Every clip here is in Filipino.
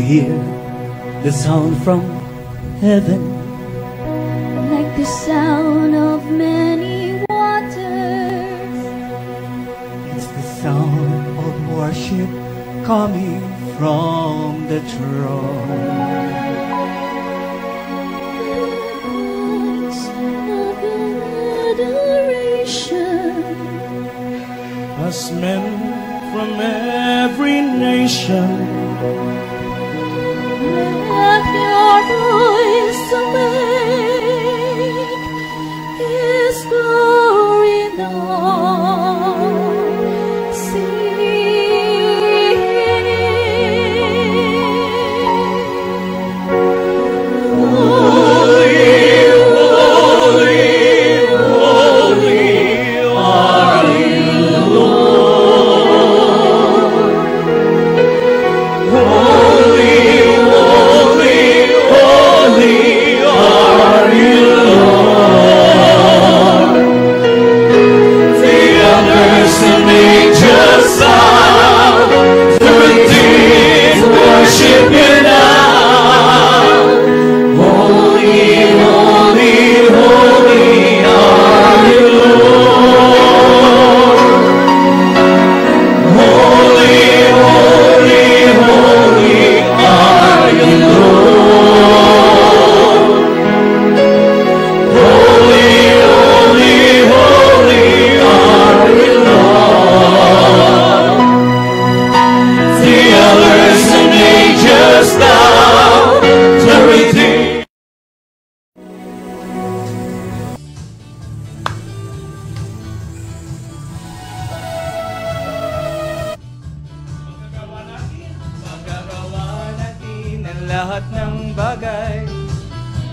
hear the sound from heaven, like the sound of many waters. It's the sound of worship coming from the throne. As men from every nation let your voice awake His glory known.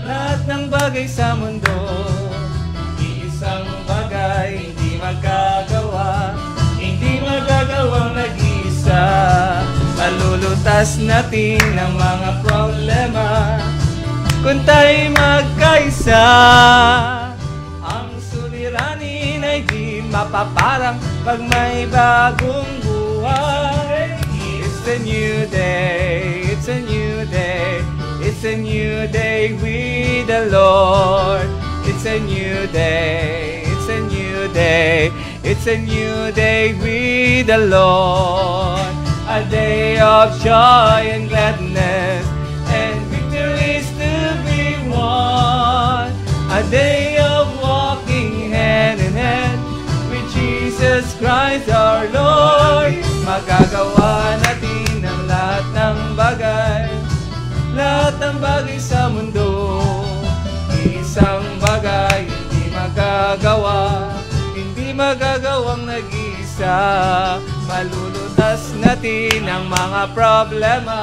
Lahat ng bagay sa mundo, iisang bagay hindi magagawang nag-iisa. Malulutas natin ang mga problema kung tayo'y magkaisa. Ang suliranin ay di mapaparang pag may bagong buhay. It's a new day, it's a new day, it's a new day with the Lord. It's a new day, it's a new day, it's a new day with the Lord. A day of joy and gladness, and victories to be won. A day of walking hand in hand with Jesus Christ our Lord. Magagawa natin ang lahat ng bagay sa mundo. Isang bagay hindi magagawang nag-isa. Malulutas natin ang mga problema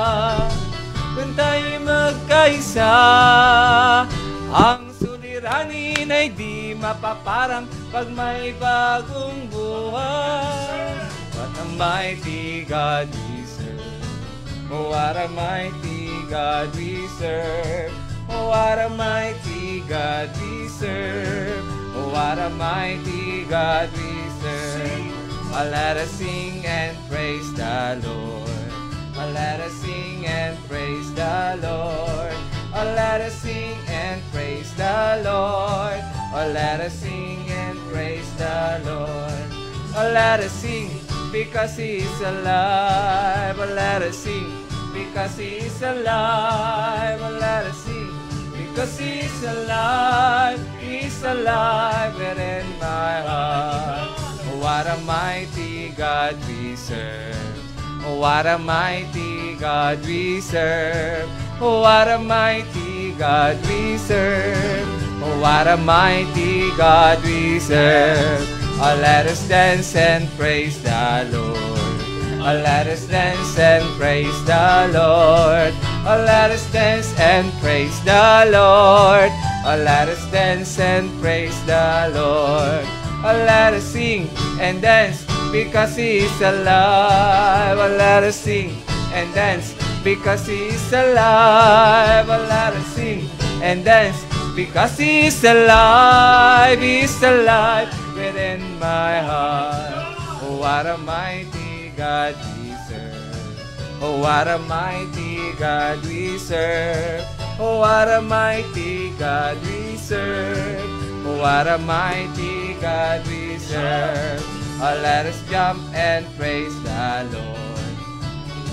kung tayo'y magkaisa. Ang suliranin ay di mapaparang pag may bagong buhay. What a mighty God we serve. Oh, what a mighty God we serve. Oh, what a mighty God we serve. Oh, what a mighty God we serve. Oh, let us sing and praise the Lord. Oh, let us sing and praise the Lord. Oh, let us sing and praise the Lord. Oh, let us sing and praise the Lord. Oh, let us sing because He is alive. Oh, let us sing because He is alive. Oh, let us sing because He is alive. He is alive within my heart. Oh, what a mighty God we serve. Oh, what a mighty God we serve. Oh, what a mighty God we serve. Oh, what a mighty God we serve. Oh, let us dance and praise the Lord. Oh, let us dance and praise the Lord. Oh, let us dance and praise the Lord. Oh, let us dance and praise the Lord. Oh, let us sing and dance because He is alive. Oh, let us sing and dance because He is alive. Oh, let us sing and dance because He is alive. He is alive within my heart. Oh, what a mighty God we serve. Oh, what a mighty God we serve. Oh, what a mighty God we serve. Oh, what a mighty God we serve. Oh, let us jump and praise the Lord.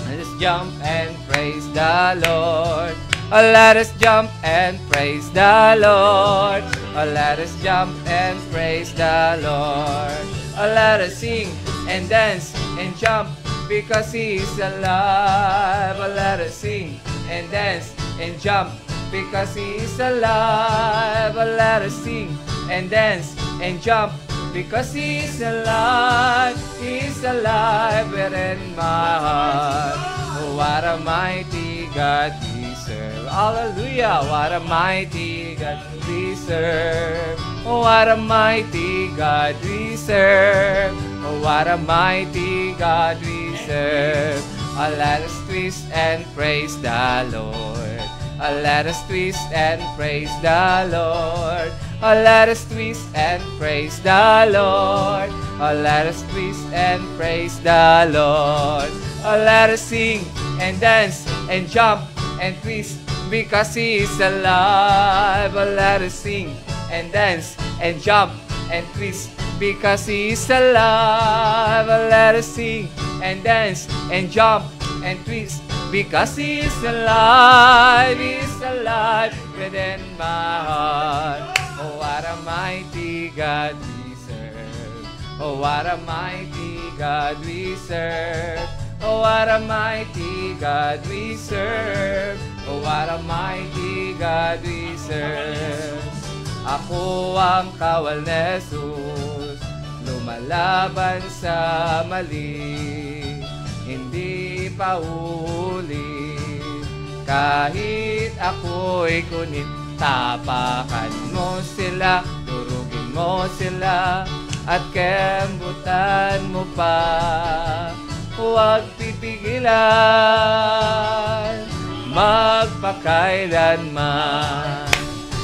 Let us jump and praise the Lord. Oh, let us jump and praise the Lord. Oh, let us jump and praise the Lord. Oh, let us sing and dance and jump because He is alive. Oh, let us sing and dance and jump because He is alive. Oh, let us sing and dance and jump because He is alive. He is alive within my heart. Oh, what a mighty God we serve. Hallelujah. What a mighty God we serve. Oh, what a mighty God we serve. Oh, what a mighty God we serve. Oh, let us twist and praise the Lord. Oh, let us twist and praise the Lord. Oh, let us twist and praise the Lord. Oh, let us twist and praise the Lord. Oh, let us sing and dance and jump and twist because He is alive. Oh, let us sing and dance and jump and twist because He is alive. Oh, let us sing and dance and jump and twist because He is alive. He is alive within my heart. Oh, what a mighty God we serve. Oh, what a mighty God we serve. Oh, what a mighty God we serve. Oh, what a mighty God we serve. Ako ang kawal ni Jesus, lumalaban sa mali, hindi pa uulit. Kahit ako'y kunit, tapakan mo sila, durugin mo sila, at kembutan mo pa. Huwag pipigilan, magpakailanman.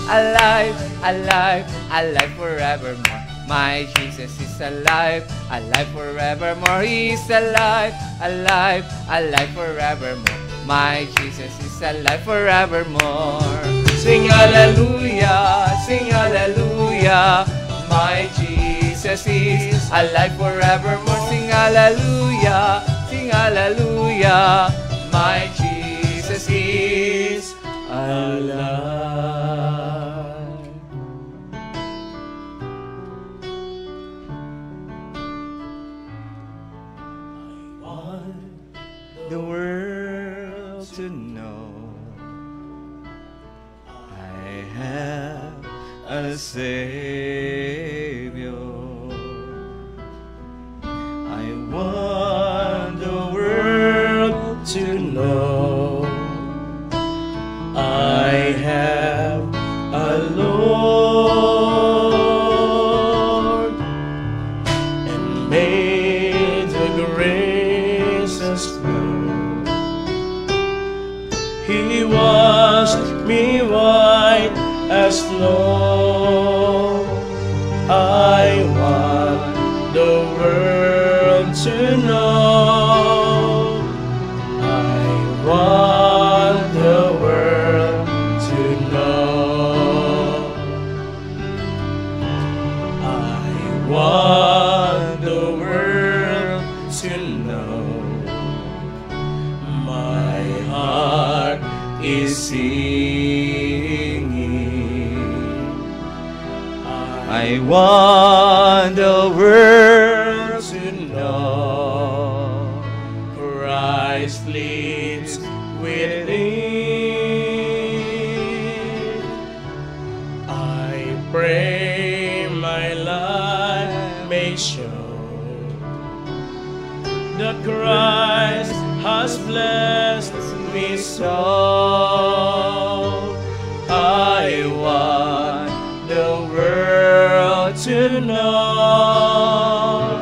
Alive, alive, alive forevermore. My Jesus is alive, alive forevermore. He is alive, alive, alive forevermore. My Jesus is alive forevermore. Sing hallelujah, sing hallelujah. My Jesus is alive forevermore. Sing hallelujah, sing hallelujah. My Jesus is alive. I want the world to know I have a Savior. I want the world to know I have a Lord, and may the graces flow. He washed me white as snow. I want the world to know. I want the world to know. I want the world to know. My heart is singing. I want the world to know Christ lives within. I pray my life may show that Christ has blessed me so. I want the world to know.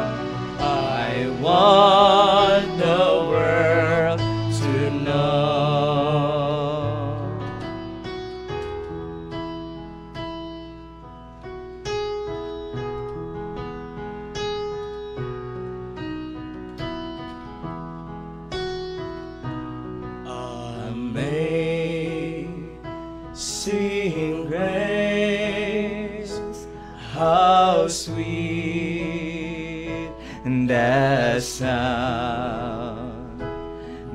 I want the world to know. how sweet the sound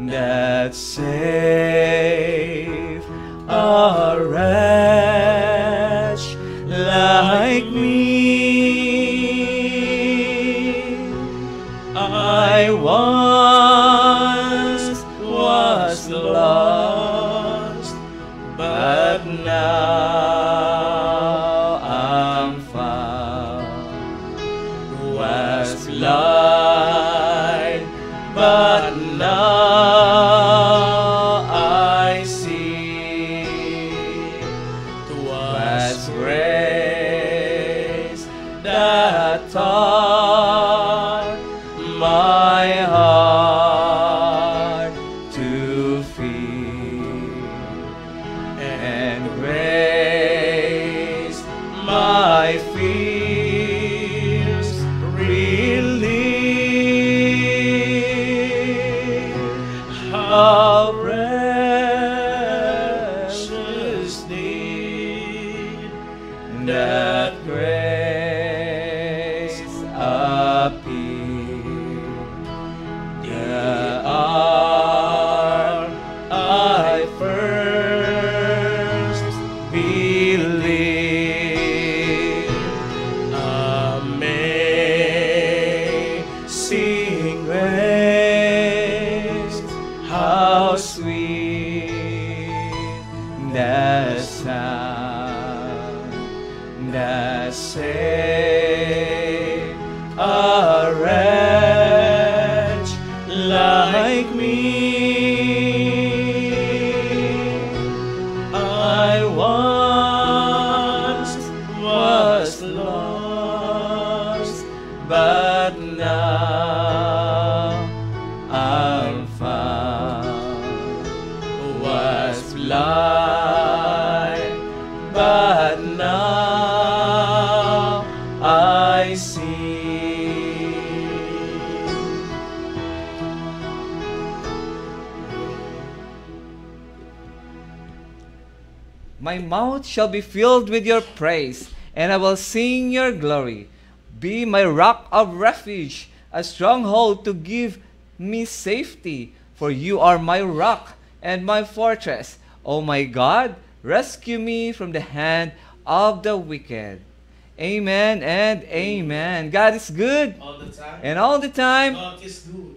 that saved a wretch like me. I once was lost, but now I'm found. Was blind, but now I see. 'Twas grace that taught my heart to fear, and grace my fears relieve. How precious did that grace appear, the hour I first believed. Amazing grace, how sweet the sound that saved a wretch like me. I once was lost, but now I'm found. Was blind, but now I see. My mouth shall be filled with your praise, and I will sing your glory. Be my rock of refuge, a stronghold to give me safety. For you are my rock and my fortress. O my God, rescue me from the hand of the wicked. Amen and amen. God is good. All the time. And all the time. God is good.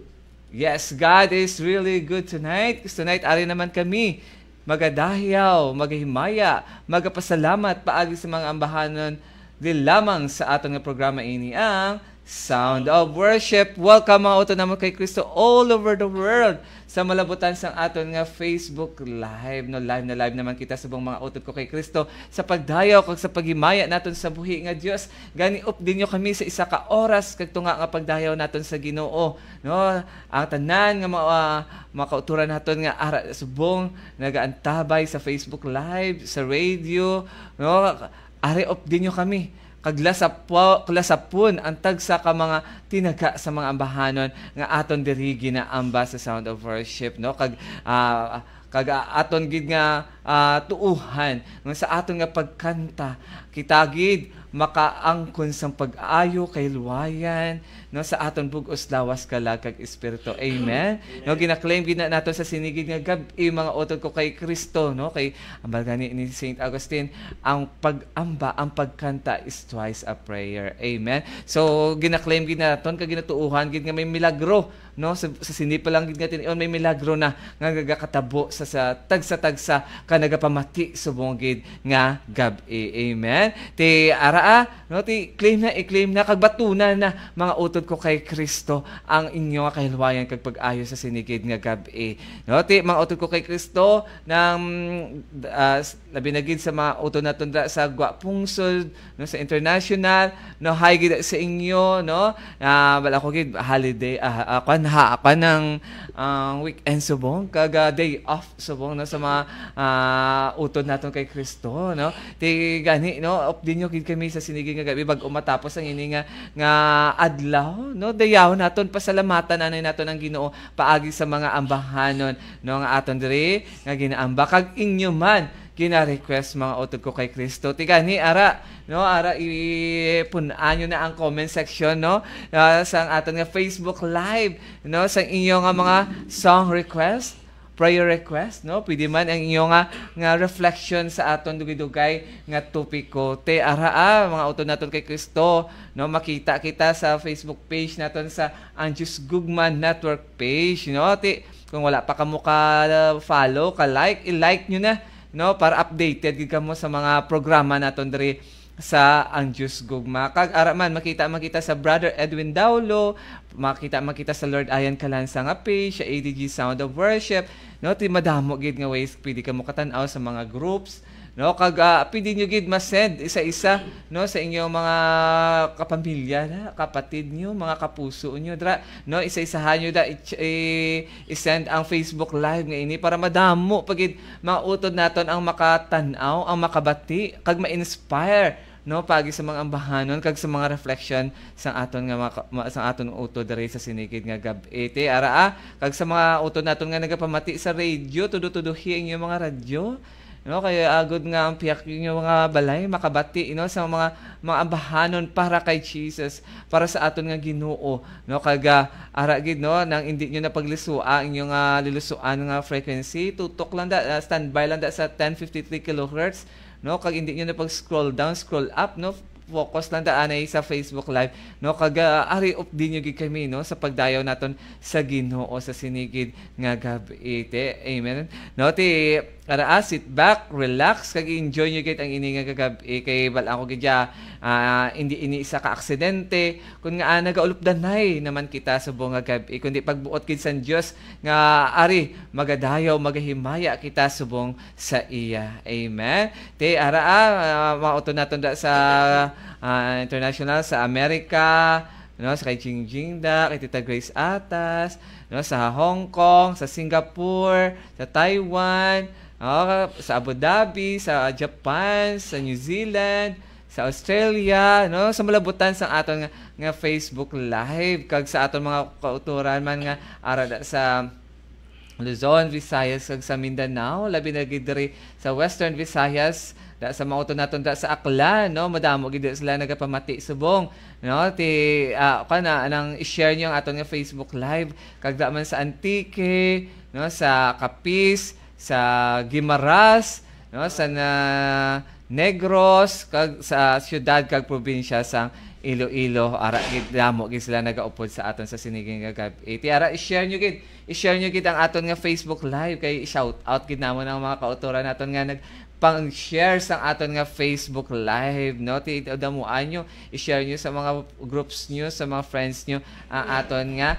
Yes, God is really good tonight. Tonight, ari naman kami magadahiyaw, magahimaya, magapasalamat paagi sa mga ambahanon di lamang sa aton nga programa ini ang Sound of Worship. Welcome mga uto naman kay Kristo all over the world sa malabutan sa aton nga Facebook Live. No, live naman kita sa buong mga utot ko kay Kristo sa pagdayaw kag sa paghimaya naton sa buhi nga Dios. Gani up dinyo kami sa isa ka oras kag tunga nga pagdayaw naton sa Ginoo. No, ang tanan nga makauturan naton nga ara subong nagaantabay sa Facebook Live, sa radio, no, ari up dinyo kami. Kaglasapon ang tagsa ka mga tinaga sa mga ambahanon nga aton diri ginaamba sa Sound of Worship, no, kag aton gid nga tuuhan nga sa aton nga pagkanta kita gid makaangkon sang pag-ayo kay luwayan, no, sa aton bug-os lawas kalag kag espiritu. Amen. No, gina-claim gid na naton sa sinigid nga gabi mga utod ko kay Kristo, no, kay ambal gani ni Saint Augustine, ang pag-amba, ang pagkanta is twice a prayer. Amen. So gina-claim gid naton kag ginatuuhan gid nga may milagro, no, sa sinipa lang gid nga tin may milagro na nga gagakatabo sa tagsa-tagsa ka nagapamati subong gid nga gabi. Amen. Ti no, i-claim na kagbatunan na mga utod ko kay Kristo ang inyo nga kahilwayan kag pag-ayo sa sinigid nga gabi. No, mga utod ko kay Kristo nang labi na gid sa mga utod naton sa Guapungsod, no, sa international, no, hi gid sa inyo, no, wala ko gid holiday akwan ng weekend subong kag day off subong na sa mga utod naton kay Kristo, no. Ti gani, no, up din gid kami sa sinigid nga gabi bag umatapos ang ini nga adlaw, no, dayaw naton pasalamatan nanay naton ang Ginoo paagi sa mga ambahanon, no, nga aton diri nga ginaamba kag inyo man gina-request mga utod ko kay Kristo. Tigani ara no, ara ipunaan nyo na ang comment section no sa aton nga Facebook Live no sa inyo nga mga song request, prayer request no, pwede man ang inyo nga reflection sa aton dugay-dugay nga topiko. Te ara mga utod naton kay Kristo no, makita kita sa Facebook page naton sa Anjus Gugma Network page no. Te kung wala pa kamo ka follow, ka like, i-like nyo na no para updated gid kamo sa mga programa naton diri sa Anjus Gugma. Kag ara man makita sa Brother Edwin Daulo, makita sa Lord Ayan Kalansa nga page, sa ADG Sound of Worship no, ti madamo gid nga ways pwede kamo katan-aw sa mga groups no. Kag pwede nyo gid ma-send isa-isa no sa inyong mga kapamilya na, kapatid nyo, mga kapuso nyo dra no, isa-isahan nyo da i-send ang Facebook Live nga ini para madamo pagid mga utod naton ang makatan-aw, ang makabati kag ma-inspire no pagi sa mga ambahanon kag sa mga reflection sang aton nga sang aton utod diri sa sinigid nga gab-i. Te ara kag sa mga utod naton nga nagapamati sa radio, tudo-tuduhi ang inyong mga radyo no, kaya agud nga ang piyak yung mga balay makabati no sa mga ambahanon para kay Jesus, para sa aton nga Ginoo no. Kag ara gid no nang hindi nyo na paglisua inyong lilusuan nga frequency, tutok lang da, standby lang da sa 1053 kHz no. Kag hindi nyo na pag-scroll down, scroll up no, focus lang da anay sa Facebook Live no. Kag ari up din nyo gid kami no sa pagdayaw naton sa Ginoo sa sinigid nga gabi. Amen no. Ti ara sit back, relax kag enjoy nyo gid ang ini nga gabi kay bal ako gid hindi ini isa ka aksidente kun nga nagaulupdanay naman kita sa buong nga gabi, kundi pagbuot gid sa Dios nga ari magadayaw magahimaya kita subong sa iya. Amen. Te ara mauto naton da sa international sa Amerika no, sa kay Jingjing da, kay Tita Grace Atas no, sa Hong Kong, sa Singapore, sa Taiwan, sa Abu Dhabi, sa Japan, sa New Zealand, sa Australia no, sa malabutan sa aton nga Facebook Live kag sa aton mga kauturan man nga ara sa Luzon, Visayas kag sa Mindanao, labi na gid diri sa Western Visayas da sa mga utod naton da sa Aklan no, madamo gid sila nagapamati subong no. Ti kana nang i-share niyo ang aton nga Facebook Live kag da man sa Antique no, sa Capiz, sa Guimaras no, sa Negros kag sa siyudad kag probinsya sang Iloilo. Ara gid damo gid sila nagaupod sa aton sa siniging nga gabi. Ti ara i-share nyo gid ang aton nga Facebook Live kay shout out gid namon ang mga kautoran naton nga pang-share sa aton nga Facebook Live no. Ti damuan nyo, i-share nyo sa mga groups nyo, sa mga friends nyo ang aton nga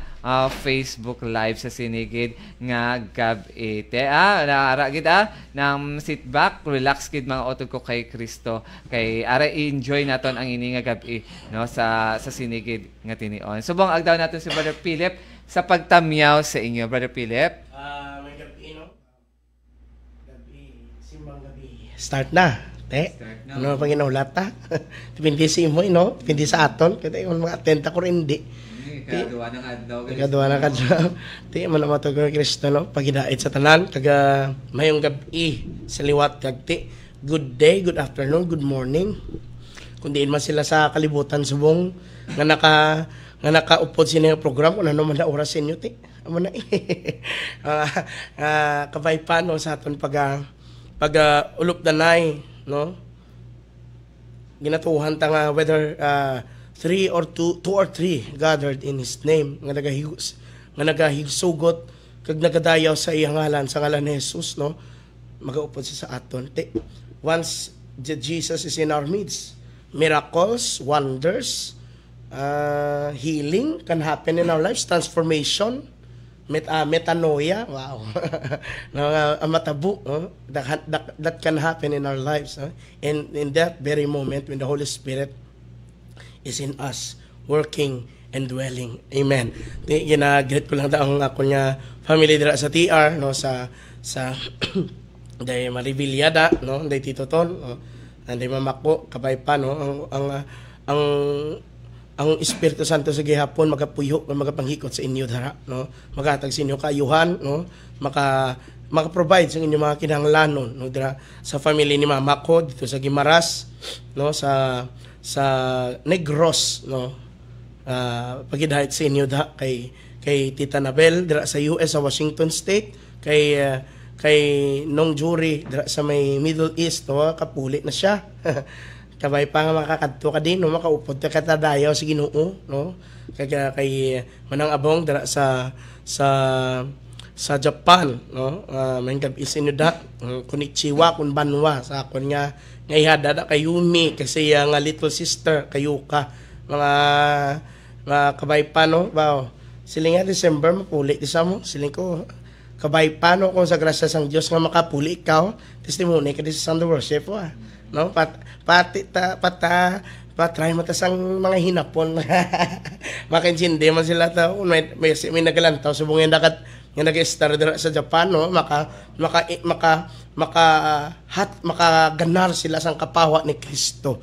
Facebook Live sa sinigid nga gabi. Te ara gid nang sit back, relax gid mga utod ko kay Kristo kay ara enjoy naton ang ini nga gabi no sa sinigid nga tinion. Subong agdaw naton si Brother Philip sa pagtamyaw sa inyo. Brother Philip, may gabi no. Simbang gabi. Start na. Te. Ano pa ginaulat ta? Depende sa imo no, depende sa aton. Kaya yung mga attend ko rin hindi. Kagawa ng adlaw. Kagawa ng adlaw. Te man matog kay Kristo no, pagidait sa tanan kaga mayong gabi sa liwat kag te. Good day, good afternoon, good morning. Kung diin man sila sa kalibutan subong nga nakaupod sila yung program kung ano man na oras inyo te. Amo na kabay pa no sa aton pag ulupdanay no, ginatuhan ta nga whether 2 or 3 gathered in His name nga nagahigsugot kag nagadayaw sa iyang ngalan, sa ngalan ni Jesus no, magaupod sa aton te. Once Jesus is in our midst, miracles, wonders, healing can happen in our lives, transformation, metanoia, wow. Matabu, that can happen in our lives. And in that very moment when the Holy Spirit is in us, working and dwelling. Amen. Ginagreet ko lang ang ako niya family dira sa TR, no, sa day Maribiliada, no, day Tito Ton, day Mamako, kabay pa, no, ang ang Espiritu Santo sa gihapon magapuyo magapanghikot sa inyo dara, no, magatag sa inyo kaayuhan, no, maka-provide sa inyo mga kinahanglanon, no, dira sa family ni mama ko dito sa Guimaras, no, sa Negros, no, pagidahit sa inyo da kay Tita Nabel dira sa US sa Washington State, kay Nong Jury dira sa may Middle East, no, kapuli na siya. Kabay pa nga makakadto ka din, no, makaupod ka katadayaw sa Ginoo, no, kay Manang Abong dira sa Japan, no, may gabi sa inyo da, konnichiwa kun banwa sa akon nga ihada da kay Yumi kasi nga little sister kayo ka mga kabay pa, no, bao siling nga December mapuli di sa mo siling ko kabay pa, no, kung sa grasya sang Dios nga makapuli ikaw testimony ka di sa Sunday worship, no, patry mo ta sang mga hinapon makaintindi man sila ta may nagalantaw subong nga dakat nga nag-star dira sa Japan, no, makaganar sila sang kapawa ni Kristo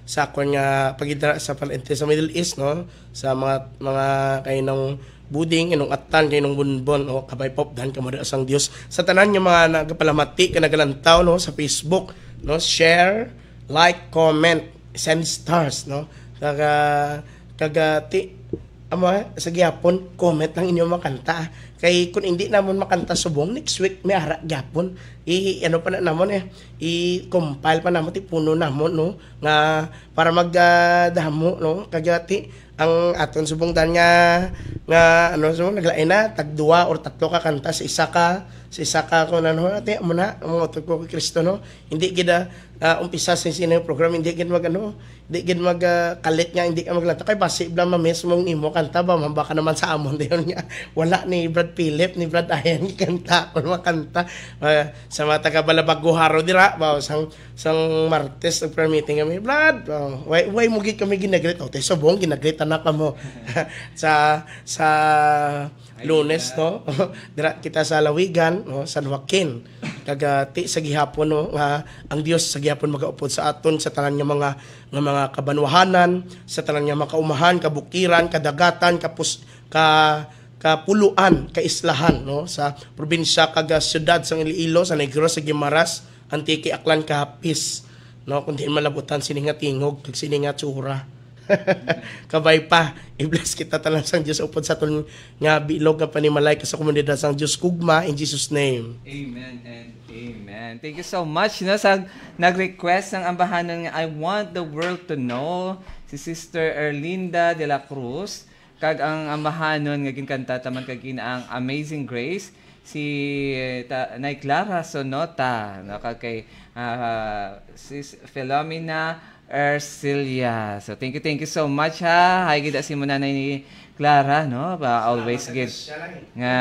sa kon nga pagidra sa palente sa Middle East, no, sa mga kainong buding inong atan kainong bunbon, o kabay pop dan kamo sang Dios sa tanan nga mga nagapalamati ka nagalantaw, no, sa Facebook, no, share, like, comment, send stars, no, kagati sa gyapon comment lang inyo makanta kay kun hindi namon makanta subong next week may ara gyapon ano pa na namon i-compile pa namon ti puno namon, no, nga para magdamo, no, kagati ang aton subong dan nga ano subong naglain na tag 2 or 3 ka kanta sa isa ka ko na, no, ate mo na mo ko kay Kristo, no, hindi gida umpisa sa sinang program hindi gid hindi gid kalit nga hindi ka maglanta kay basi bla mismong imo kanta ba baka naman sa amon dayon nga wala ni Brad Philip ni Brad Ayan kanta kun makanta sa mga taga Balabaguharo dira ba sang Martes ug prayer meeting kami Brad way mo gid kami ginagreet tay subong ginagreetan na kamo sa Lunes, no, dira kita sa Lawigan, no, San Joaquin kagati sa gihapon, no, nga ang Dios sa gihapon magaupod sa aton sa tanan nga mga kabanwahanan, sa tanan nga makaumahan, kabukiran, kadagatan, kapuluan, kaislahan, no, sa probinsya kaga syudad sa Iloilo, sa Negros, sa Guimaras, Antique, Aklan, Kahapis, no, kundi malabutan sini nga tingog kag sini nga tsura. Kabay pa i-bless kita talang sang Dios upod sa aton nga bilog nga panimalay sa komunidad sang Dios kugma in Jesus name. Amen and amen. Thank you so much, no, sa nag-request ng ambahanan nga I want the world to know, si Sister Erlinda de la Cruz, kag ang ambahanon nga ginkanta taman kag ang Amazing Grace si Nay Clara Sonota, no, kay Sis Philomena Ercilia. So thank you so much, ha. Hay gid si mo nanay ni Clara, no, always gid nga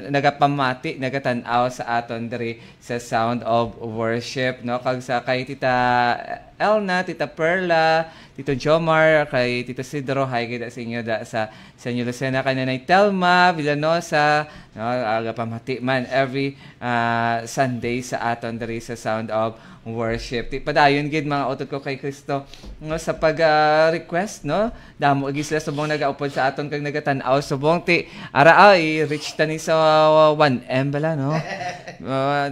nagapamati nagatan-aw sa aton diri sa Sound of Worship, no, kag sa kay Tita Elna, Tita Perla, Tito Jomar, kay Tito Sidro, hay gid sa inyo sa inyo Lucena, kay Nanay Telma Villanosa, no, agapamati man every Sunday sa aton diri sa Sound of Worship. Padayon gid mga utot ko kay Kristo, no, sa pag-request, no, damo igi sila subong nagaupod sa aton kag nagatan-aw subong ti ara reach tani sa 1M bala, no.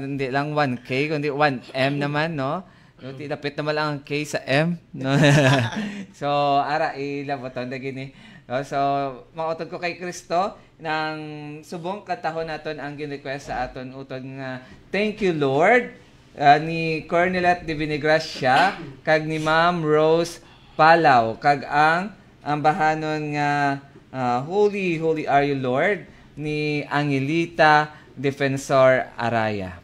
Hindi lang 1K kundi 1M naman, no. Ti dapit naman lang ang K sa M, no. So ara ilaboton gini, no. So mga utot ko kay Kristo nang subong katahon naton ang gin-request sa aton utod nga thank you Lord, ni Cornelet de Vinegracia kag ni Ma'am Rose Palaw, kag ang ambahanon nga Holy are you Lord ni Angelita Defensor Araya.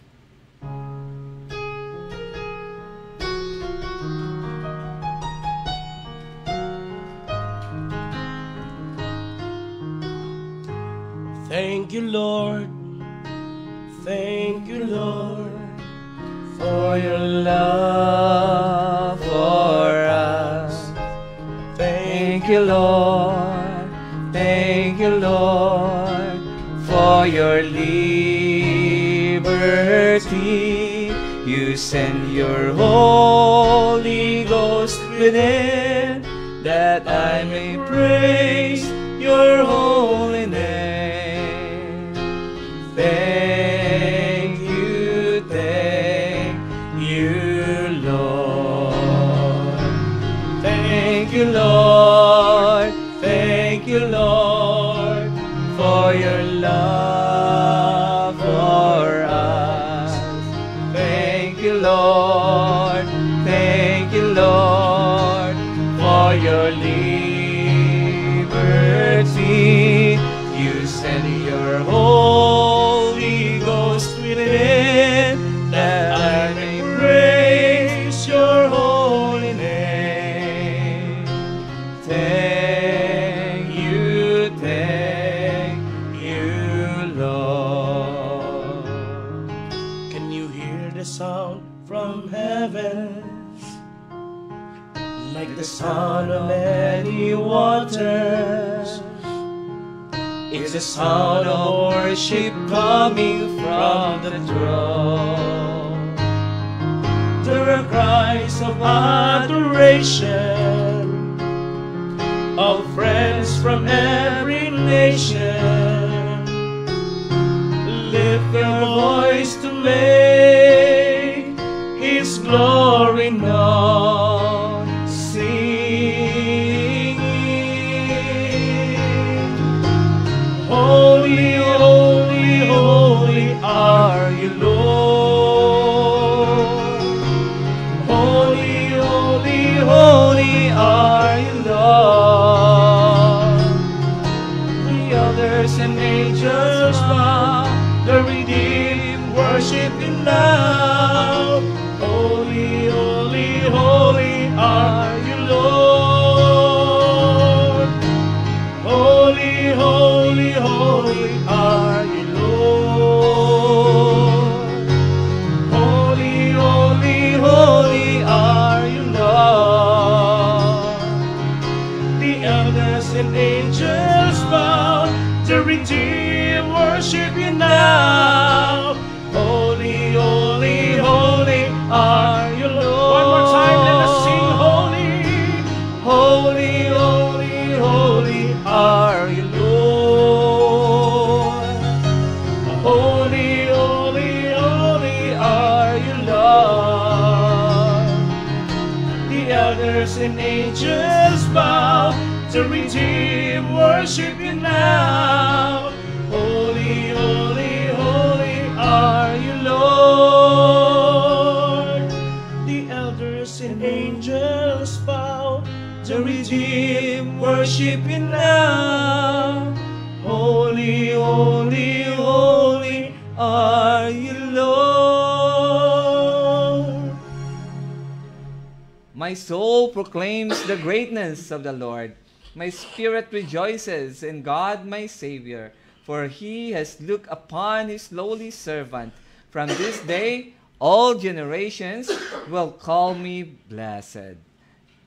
Thank you Lord, thank you Lord, for your love for us. Thank you, Lord. Thank you, Lord, for your liberty. You send your Holy Ghost within that that I may praise your holy name. Thank you, Lord. Thank you, Lord. Thank you, Lord, for your love for us. Thank you, Lord. Thank you, Lord, for your liberty. You send your Holy Ghost within, that I may praise your holy name. Thank you, Lord. Can you hear the sound from heaven? Like the sound of many waters. It's the sound of worship coming from the throne. There are cries of adoration of friends from every nation. Lift your voice to make His glory known. Singing, holy, holy, holy are you, Lord. Holy, holy, holy are you, Lord. The elders and angels bow, the redeemed worship you now. Holy, holy, holy are you, Lord. Holy, holy, holy are you, Lord. Holy, holy, holy are you, Lord. The elders and angels bow, the redeemed worship you now. Holy, holy, holy are you, Lord. One more time, let us sing holy. Holy, holy, holy are you, Lord. Holy, holy, holy are you, Lord. The elders and angels bow, the redeemed worship you now. Holy, holy, holy are you, Lord. The elders and angels bow, the redeemed worship you now. Holy, holy, holy are you, Lord. My soul proclaims the greatness of the Lord. My spirit rejoices in God my Savior, for He has looked upon His lowly servant. From this day, all generations will call me blessed.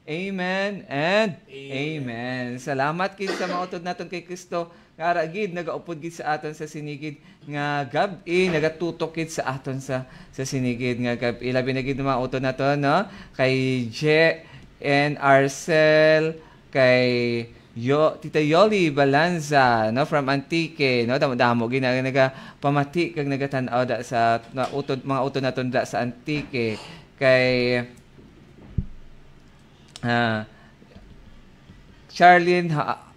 Amen and Amen. Salamat kid sa mga utod naton kay Kristo. Nga gid nagaupod gid sa aton sa sinigid nga gabi, nagatutok gid sa aton sa sinigid nga gabi. Labi na gid mga utod naton, no? Kay Je and Arcel, kay Tita Yoli Balanza, no, from Antique, no, damo gid naga pamati kag nagatan-aw da sa mga utod naton da sa Antique. Kay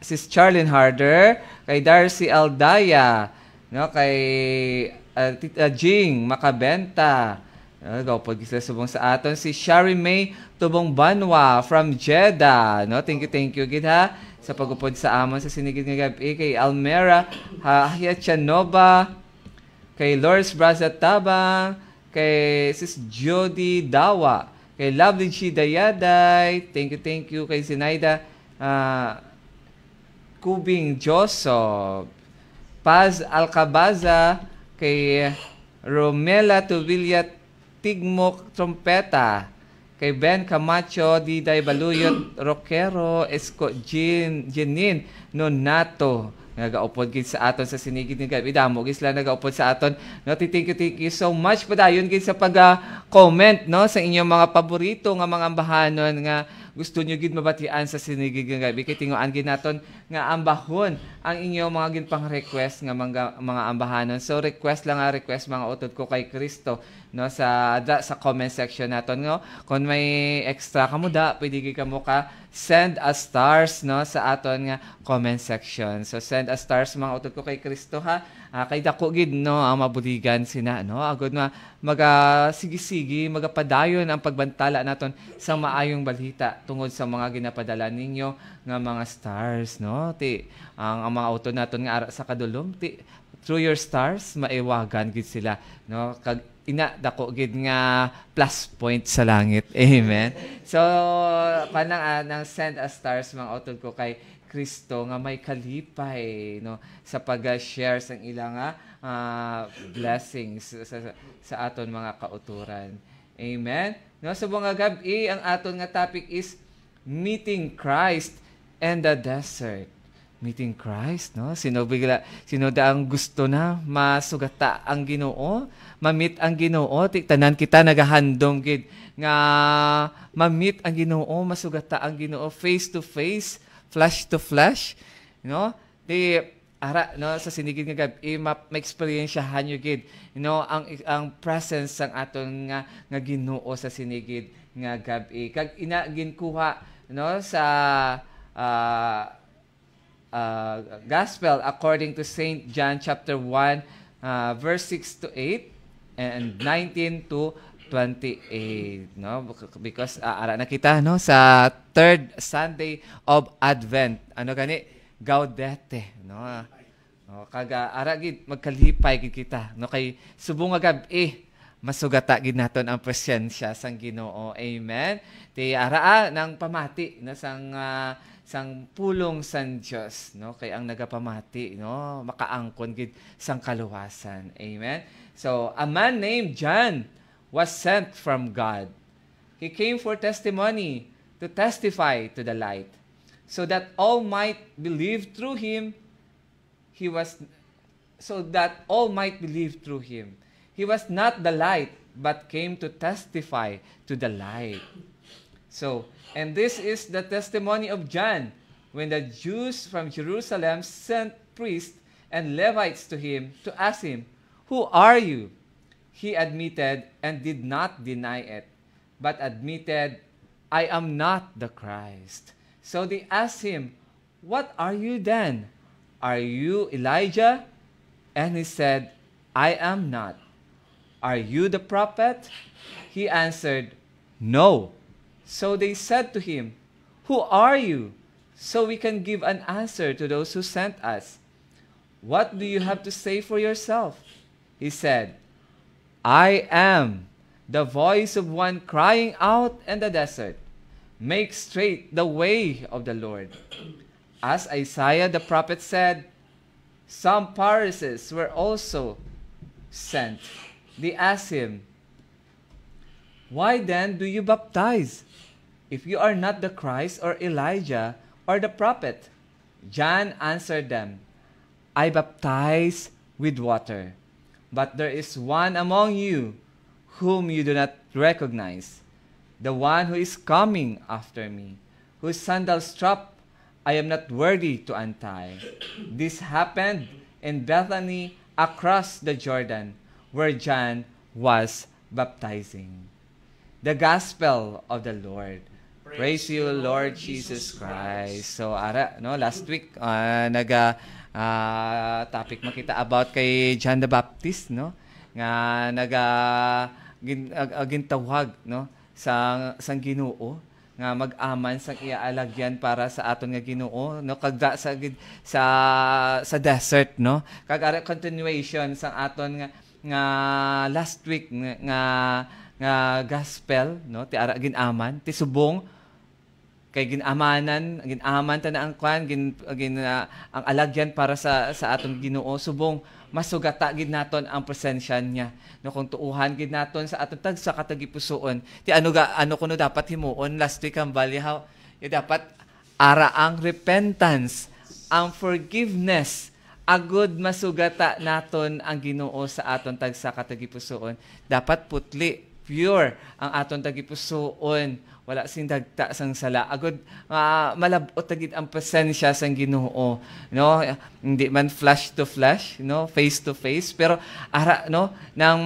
Sis Charlene Harder, kay Darcy Aldaya, no, kay Tita Jing Makabenta, gawpod sila subong sa aton. Si Shari May Tubong Banwa from Jeddah, no, thank you gid ha sa pagupod sa amon sa sinigid nga gabi. Kay Almera Hiachanova, kay Lourdes Brazataba, kay Sis Jody Dawa, kay Lovely G Dayaday, thank you kay Zinaida Kubing Joso, Paz Alcabaza, kay Romela Tuvilla Tigmok Trompeta, kay Ben Camacho, Diday Baluyot Roquero, Esco Jenin Nonato, nagaupod gid sa aton sa sinigid ni gabi. Damo gid sila nagaupod sa aton. No, thank you so much padayon gid sa pag-comment, no, sa inyong mga paborito nga mga bahanon nga gusto nyo gid mabatian sa sinigig nga gabi kay tinguan gid naton nga ambahon ang inyo mga ginpang request nga mga ambahanon. So request lang nga request mga utod ko kay Kristo no sa comment section naton no. Kung may extra kamo da pwede gid kamo ka send as stars no sa aton nga comment section. So send as stars mga utod ko kay Kristo ha. Kay dako gid no ang mabuligan sina no agud nga sige-sige magapadayon ang pagbantala naton sa maayong balita tungod sa mga ginapadala ninyo nga mga stars no ti ang mga auto naton nga ara sa kadulom ti through your stars maiwagan gid sila no kag ina dako gid nga plus point sa langit. Amen. So kanang nang send as stars mga auto ko kay Kristo nga may kalipay no sa pag-share sang ilang blessings sa aton mga kauturan. Amen. No sa mga gabi ang aton nga topic is meeting Christ and the desert. Meeting Christ no sino ang gusto na masugata ang Ginoo, ma-meet ang Ginoo, tanan kita nagahandom gid nga ma-meet ang Ginoo, masugata ang Ginoo face to face, flesh to flesh, no? Di ara no sa sinigid nga gabi ma-experiensyahan nyo gid, ang presence sang aton nga Ginoo sa sinigid nga gabi. Kag ina ginkuha no sa Gospel according to Saint John chapter 1 verse 6 to 8 and 19 to 28 no because ara na kita no sa third Sunday of Advent gani Gaudete no kaga ara gid magkalipay gid kita no kay subong nga gabi masugata gid naton ang presensya sang Ginoo. Amen. Ti ara nang pamati no sang pulong san Dios no kay ang nagapamati no makaangkon gid sang kaluwasan. Amen. So a man named John was sent from God. He came for testimony, to testify to the light, so that all might believe through him. He was not the light, but came to testify to the light. So, and this is the testimony of John, when the Jews from Jerusalem sent priests and Levites to him to ask him, "Who are you?" He admitted and did not deny it, but admitted, "I am not the Christ." So they asked him, "What are you then? Are you Elijah?" And he said, "I am not." "Are you the prophet?" He answered, "No." So they said to him, "Who are you?" So we can give an answer to those who sent us. "What do you have to say for yourself?" He said, "I am the voice of one crying out in the desert, 'Make straight the way of the Lord.'" As Isaiah the prophet said, some Pharisees were also sent. They asked him, "Why then do you baptize, if you are not the Christ or Elijah or the prophet?" John answered them, "I baptize with water. But there is one among you whom you do not recognize, the one who is coming after me, whose sandal strap I am not worthy to untie." This happened in Bethany across the Jordan, where John was baptizing. The Gospel of the Lord. Praise you, Lord Jesus Christ. So, last week, topic makita about kay John the Baptist no nga gintawag no sang Ginoo nga mag-aman sang iaalagyan para sa aton nga Ginoo no kagda sa desert no kag continuation sang aton nga last week nga gospel no ti ara ginaman ti subong kay ginaman ta na ang kwan ang alagyan para sa atong Ginoo subong masugata gid naton ang presensya niya no kung tuuhan gid naton sa aton tagsa katagipusoon ti ano kuno dapat himuon last week ang balihaw dapat ara ang repentance, ang forgiveness agud masugata naton ang Ginoo sa aton tagsa katagipusoon. Dapat putli, pure ang aton tagipusoon. wala sing dagta sang sala. Agud malabot tagid ang presensya sang Ginoo, no? Hindi man flash to flash, no? Face to face, pero ara, no, nang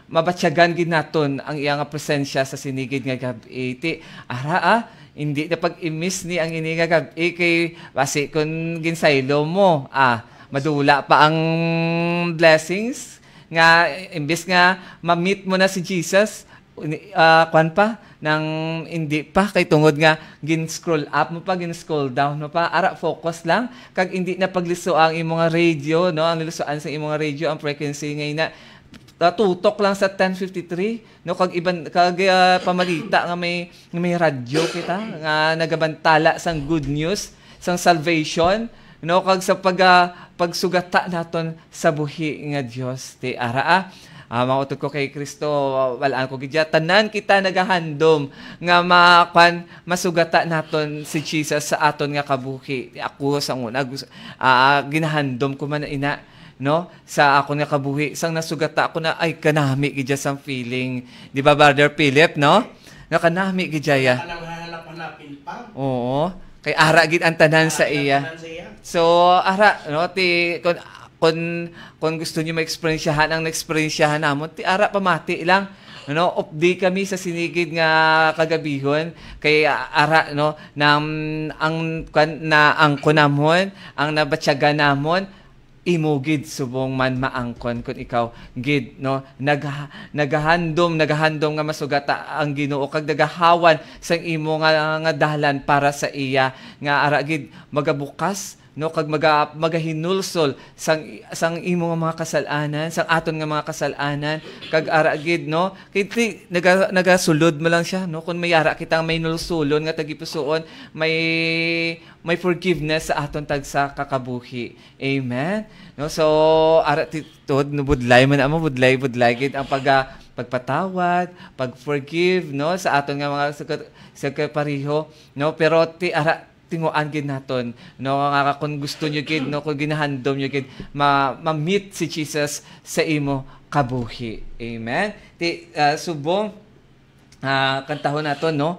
mabatyagan gid naton ang iyang presensya sa sinigid nga gabi. Ti ara hindi na pag-imis ni ang ini nga gabi kay basi kun ginsaylo mo, madula pa ang blessings nga imbes nga ma-meet mo na si Jesus, kwan pa nang hindi pa kay tungod nga gin-scroll up mo pa, gin-scroll down mo pa, ara focus lang kag hindi na pagliso ang imong radio, no, ang lilusoan sa imong radio ang frequency ngay na tutok lang sa 1053, no, kag iban kag pamalita nga may radyo kita nga nagabantala sang good news, sang salvation, no, kag sa pagsugata naton sa buhi nga Dios. Ti ara mautod ko kay Kristo, walaan ko gidya tanan kita nagahandom nga masugata naton si Jesus sa aton nga kabuhi. Ako sa una ginahandom ko man ina, no, sa ako nga kabuhi sang nasugata ako na ay kanami gidya sang feeling, di ba Brother Philip, no? Kanami gidya ya. Hanap-hanapin pa. Oo. Kay ara gid ang tanan sa iya. So ara, no, ti kung gusto niyo ma-experiensyahan ang na-experiensyahan namon, ti ara pamati lang, no, updi kami sa sinigid nga kagabihon kay ara, no, ang kunamon ang nabatyagan namon imugid subong man maangkon kun ikaw gid, no, nagahandom nga masugata ang Ginoo kag nagahawan sang imo nga dalan para sa iya nga ara gid magabukas, no, kag magahinulsol sang imo nga mga kasalanan, sang aton nga mga kasalanan kag ara gid, no, kay nagasulod mo lang siya, no, kun may ara kitang may nulsulon nga tagipusoon, may forgiveness sa aton tagsa kakabuhi. Amen. No, so ara titod no budlay man amo budlay gid ang pagpatawad, pag-forgive, no, sa aton nga mga sa kapariho, no, pero ti ara tinguan gid naton, no, nga kung gusto niyo gid, no, kung ginahandom niyo gid ma-meet si Jesus sa imo kabuhi. Amen. Ti subong kantahon naton, no,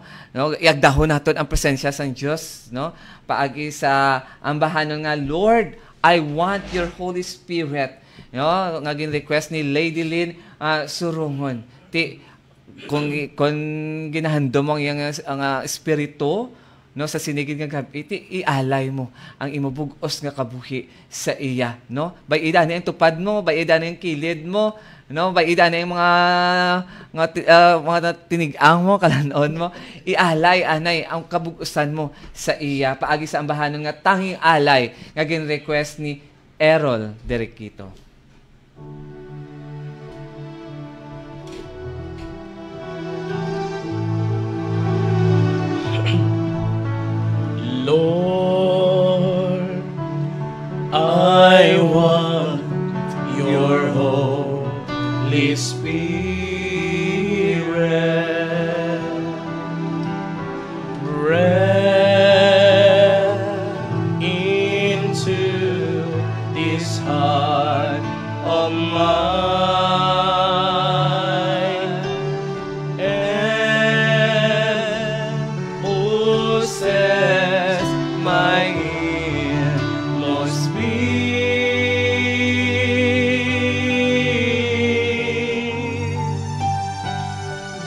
iagdahon naton ang presensya sang Dios, no, paagi sa ambahanon nga Lord, I want your Holy Spirit, no, nga gin-request ni Lady Lynn Surungon. Ti kung ginahandom ang iyang espiritu, no, sa sinigid nga gabi, ialay mo ang imo bug-os nga kabuhi sa iya, no, bay ida na yung tupad mo, bay ida na yung kilid mo, no, bay ida na yung mga tinigang mo, kalanon mo, ialay anay ang kabug-usan mo sa iya paagi sa ambahanon nga tanging alay nga gin-request ni Errol Derequito. Lord, I want your Holy Spirit, breathe into this heart of mine, and possess my inmost being.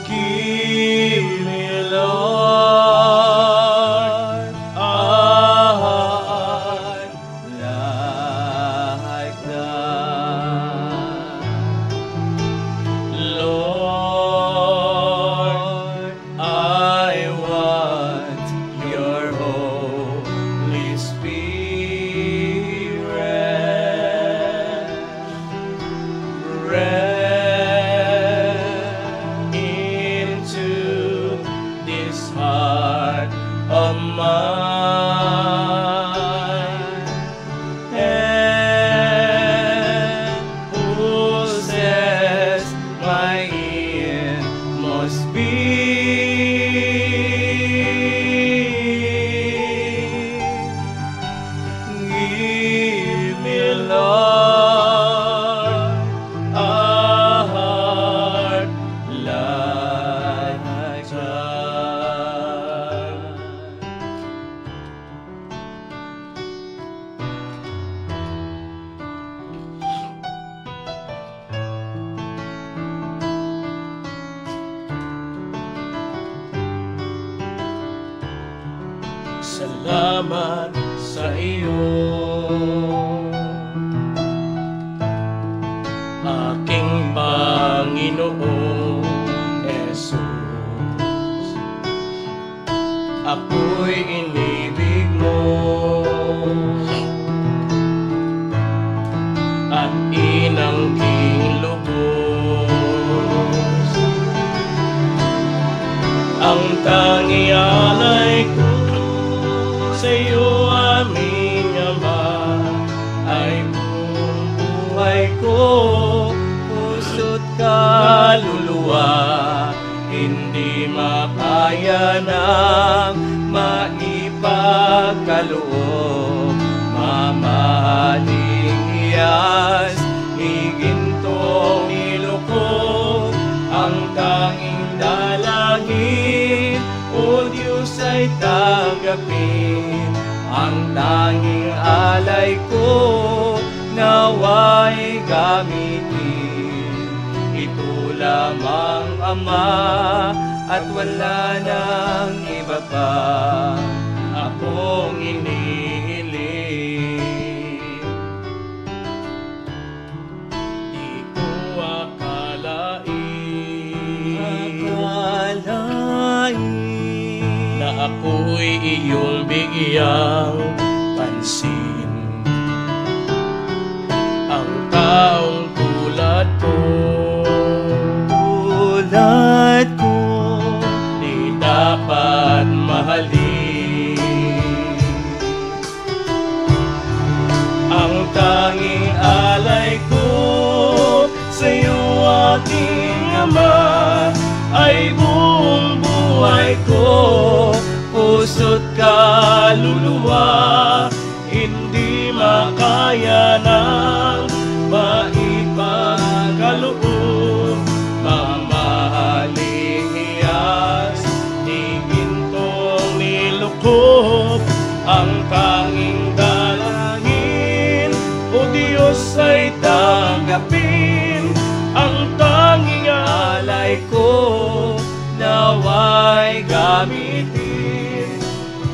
Give me, Lord, a heart like that. Lord, I want your Holy Spirit. salamat sa iyo. Aking Panginoong Jesus, ako'y inibig mo at inangking lubos. Ang tangi alay ko sa iyo, aming Ama, ay buong buhay ko, puso't kaluluwa, hindi makaya ng maipagkaloob. Mamahaling hiyas, higintong nilukob, ang tanging dalangin, o Diyos ay tanggapin. Ang tanging alay ko, nawa'y gamitin. Ito lamang, Ama, at wala nang iba pa akong inihiling. Di ko akalain na ako'y iyong bigyang pansin. Ang taong tulad ko, di dapat mahalin. Ang tanging alay ko sa'yo, aking Ama, ay buong buhay ko, puso't kaluluwa, hindi makaya ng maipagkaloob. Mamahaling hiyas, di gintong nilukob, ang tanging dalangin, o Diyos ay tanggapin. Ang tanging alay ko, nawa'y gamitin.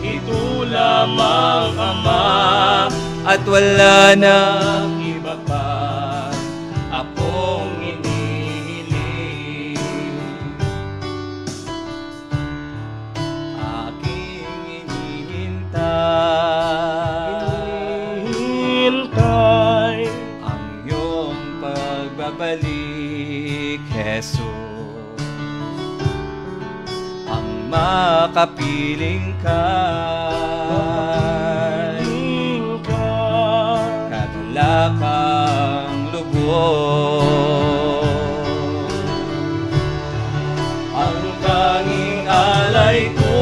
Ito lamang, Ama, at wala nang iba pa akong inihiling. Aking hinihintay ang iyong pagbabalik, Jesus. Ang makapiling ka, kadalakang lubos. Ang tanging alay ko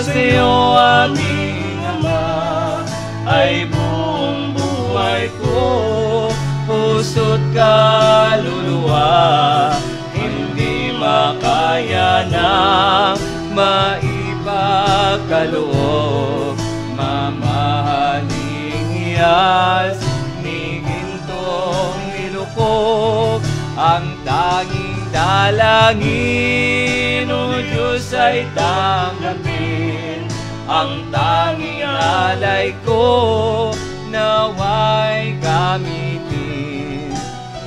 sa'yo, aming Ama, ay buong buhay ko, puso't kaluluwa, hindi makaya ng maipagkaloob. Mamahaling hiyas, ni gintong nilukob, ang tanging dalangin, o Diyos ay tanggapin. Ang tanging alay ko, nawa'y gamitin.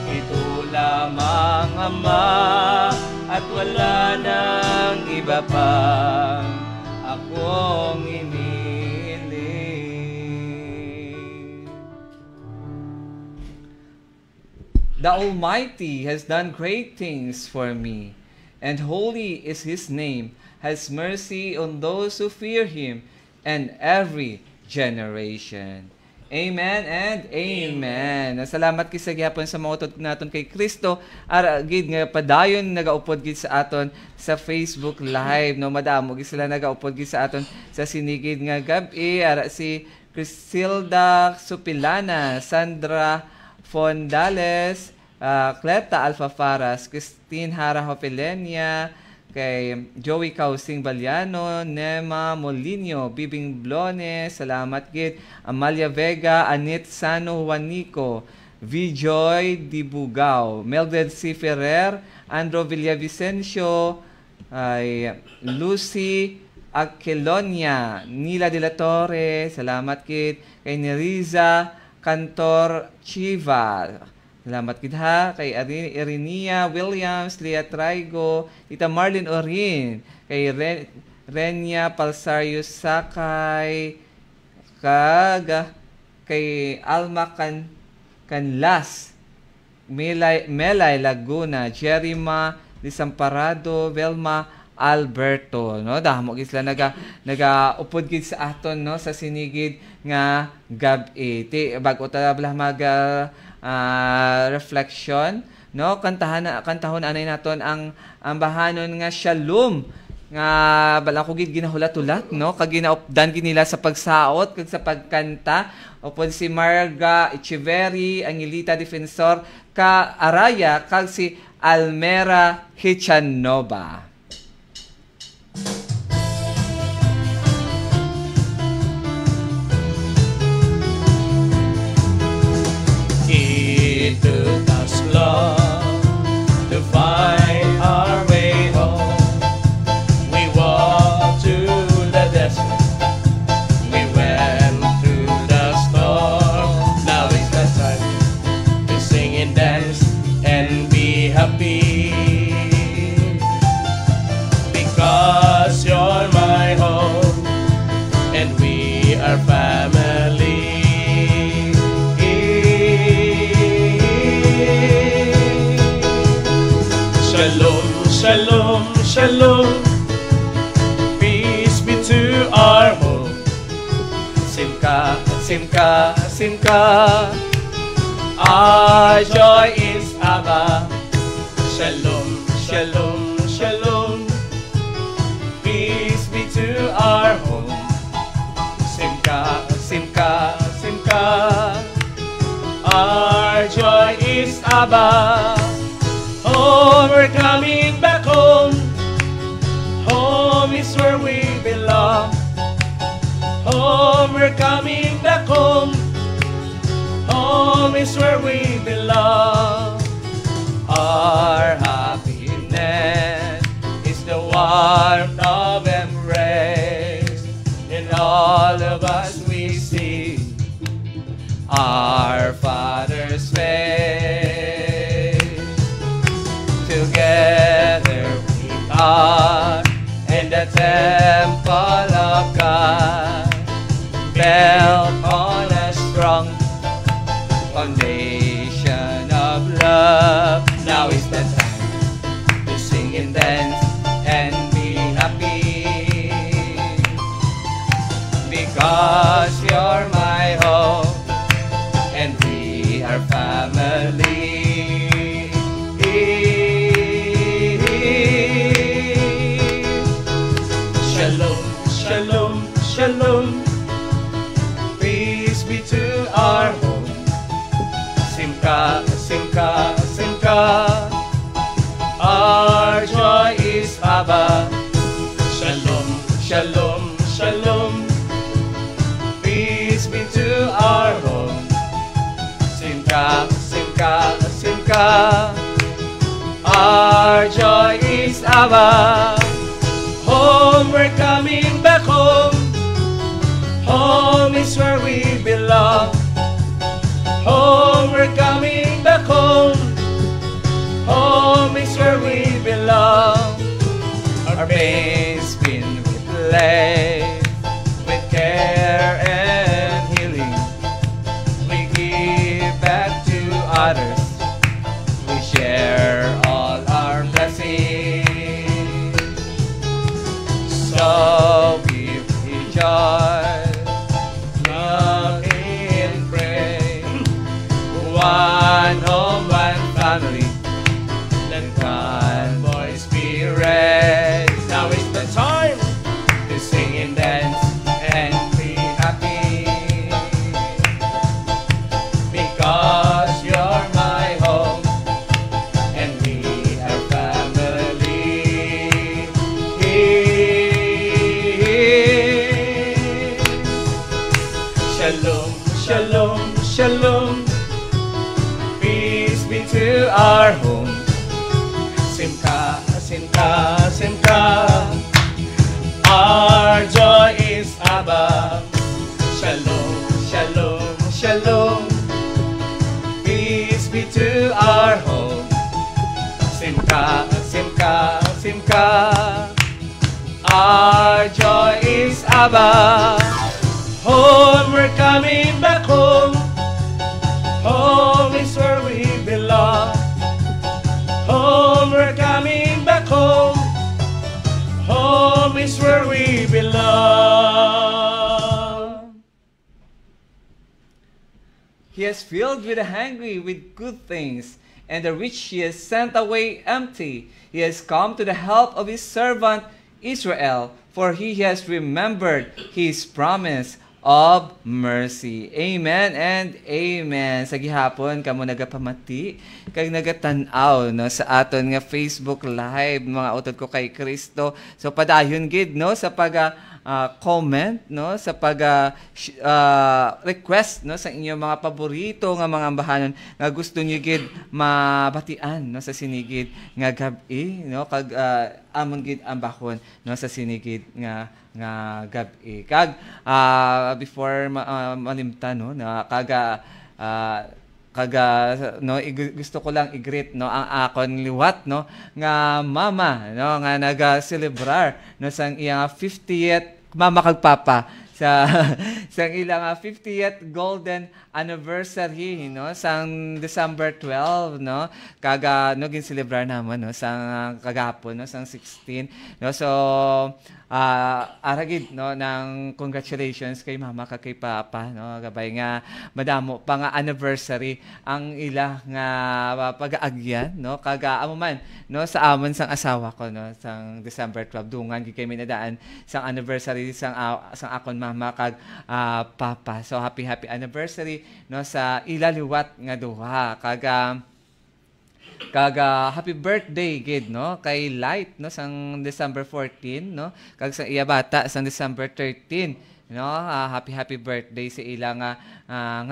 Ito lamang, Ama, at wala nang iba pa akong inihiling. The Almighty has done great things for me, and holy is His name, has mercy on those who fear Him, and every generation. Amen and amen. Salamat kay sa gyapon sa mga utod naton kay Kristo. Ara gid nga padayon nagaupod gid sa aton sa Facebook Live, no, madamo gid sila nagaupod gid sa aton sa sinigid nga gabi. Ara si Crisilda Supilana, Sandra Fondales, Cleta Alfafaras, Christine Hara Hopelenia, kay Joey Causing Baliano, Nema Molinio, Bibing Blone, salamat gid. Amalia Vega, Anit Sano Juanico, Vijoy Dibugao, Mildred C. Ferrer, Andro Villavicencio, ay Lucy Aquelonia, Nila de la Torre, salamat kit. Kay Neriza Cantor Chiva, salamat kit ha. Kay Irinia Williams, Lea Traigo, Tita Marlene Orin, kay Renia Palsarius Sakay, kay Alma Canlas, Melay Laguna, Jerima Desamparado, Velma Alberto, no? Dahmo gid sila naga-upod gid sa aton, no, sa sinigid nga gabi. Bago ta bala mag reflection, no, kantahon anay naton ang bahanon nga Shalom nga bala ko gid ginahulat-ulat, no, kag ginaupdan gid nila sa pagsaot kag sa pagkanta. Upod si Marga Echeverry, Angelita Defensor ka Araya, kag si Almera Hichanova. It took us long to find our way home. We walked to the desert, we went through the storm. Now is the time to sing and dance and be happy, because you're my home and we are family. Shalom, shalom, shalom, peace be to our home. Simka, simka, simka, our joy is Abba. Shalom, shalom, shalom, peace be to our home. Simka, simka, simka, our joy is Abba. Oh, we're coming back home. Home is where we belong. Home, we're coming back home. Home is where we belong. Our happiness is the warmth of embrace. In all of us we see our Father's face. Together we are in the temple of God, built on a strong foundation of love. Now is the time to sing and dance and be happy, because you're my home and we are family. Shalom, shalom, shalom, peace be to our home. Simka, simka, simka, our joy is Abba. Shalom, shalom, shalom, peace be to our home. Simka, simka, simka, our joy is Abba. Home, we're coming back home. Home is where we belong. Home, we're coming back home. Home is where we belong. Our pain's been replaced with care and healing. We give back to others. We share all our blessings. So we rejoice, love and pray. One home, one family. Let one voice be raised. Now is the time to sing and dance and be happy, because you're my home and we are family. Shalom, shalom, shalom, peace be to our home. Simka, simka, simka, Our joy is above. Shalom, shalom, shalom. Peace be to our home. Simka, simka, simka. Our joy is above. Home, we're coming back home. Home is where we belong. Home, we're coming back home. Home is where we belong. He has filled with the hungry with good things, and the rich he has sent away empty. He has come to the help of his servant Israel, for he has remembered his promise of mercy. Amen and amen. Sa gihapon kamo nagapamati kag nagatanaw no sa aton nga Facebook live mga utod ko kay Kristo. So padayon gid no sa comment no sa request no sa inyong mga paborito nga mga ambahanon nga gusto niyo gid mabatian no sa sinigid nga gabi no kag amon gid ambahon no sa sinigid nga gabi kag before malimtan no na no gusto ko lang i-greet no ang akon liwat no nga mama no nga naga-celebrar no sang iyang 50th mama kag papa sa ilang 50th golden anniversary no sang December 12 no kaga no gincelebrar naman no sang kagahapon no sang 16 no so aragid no ng congratulations kay mama kag kay papa no gabay nga madamo pa nga anniversary ang ila nga pag-aagyan no kaga amo man no sa amon sang asawa ko no sang December 12 dungan gid kay minadaan sang anniversary sang akon mama kag papa so happy anniversary no sa ila liwat nga duha kaga happy birthday gid no kay Light no sang December 14 no kag sa iya bata sang December 13 no happy birthday sa ila nga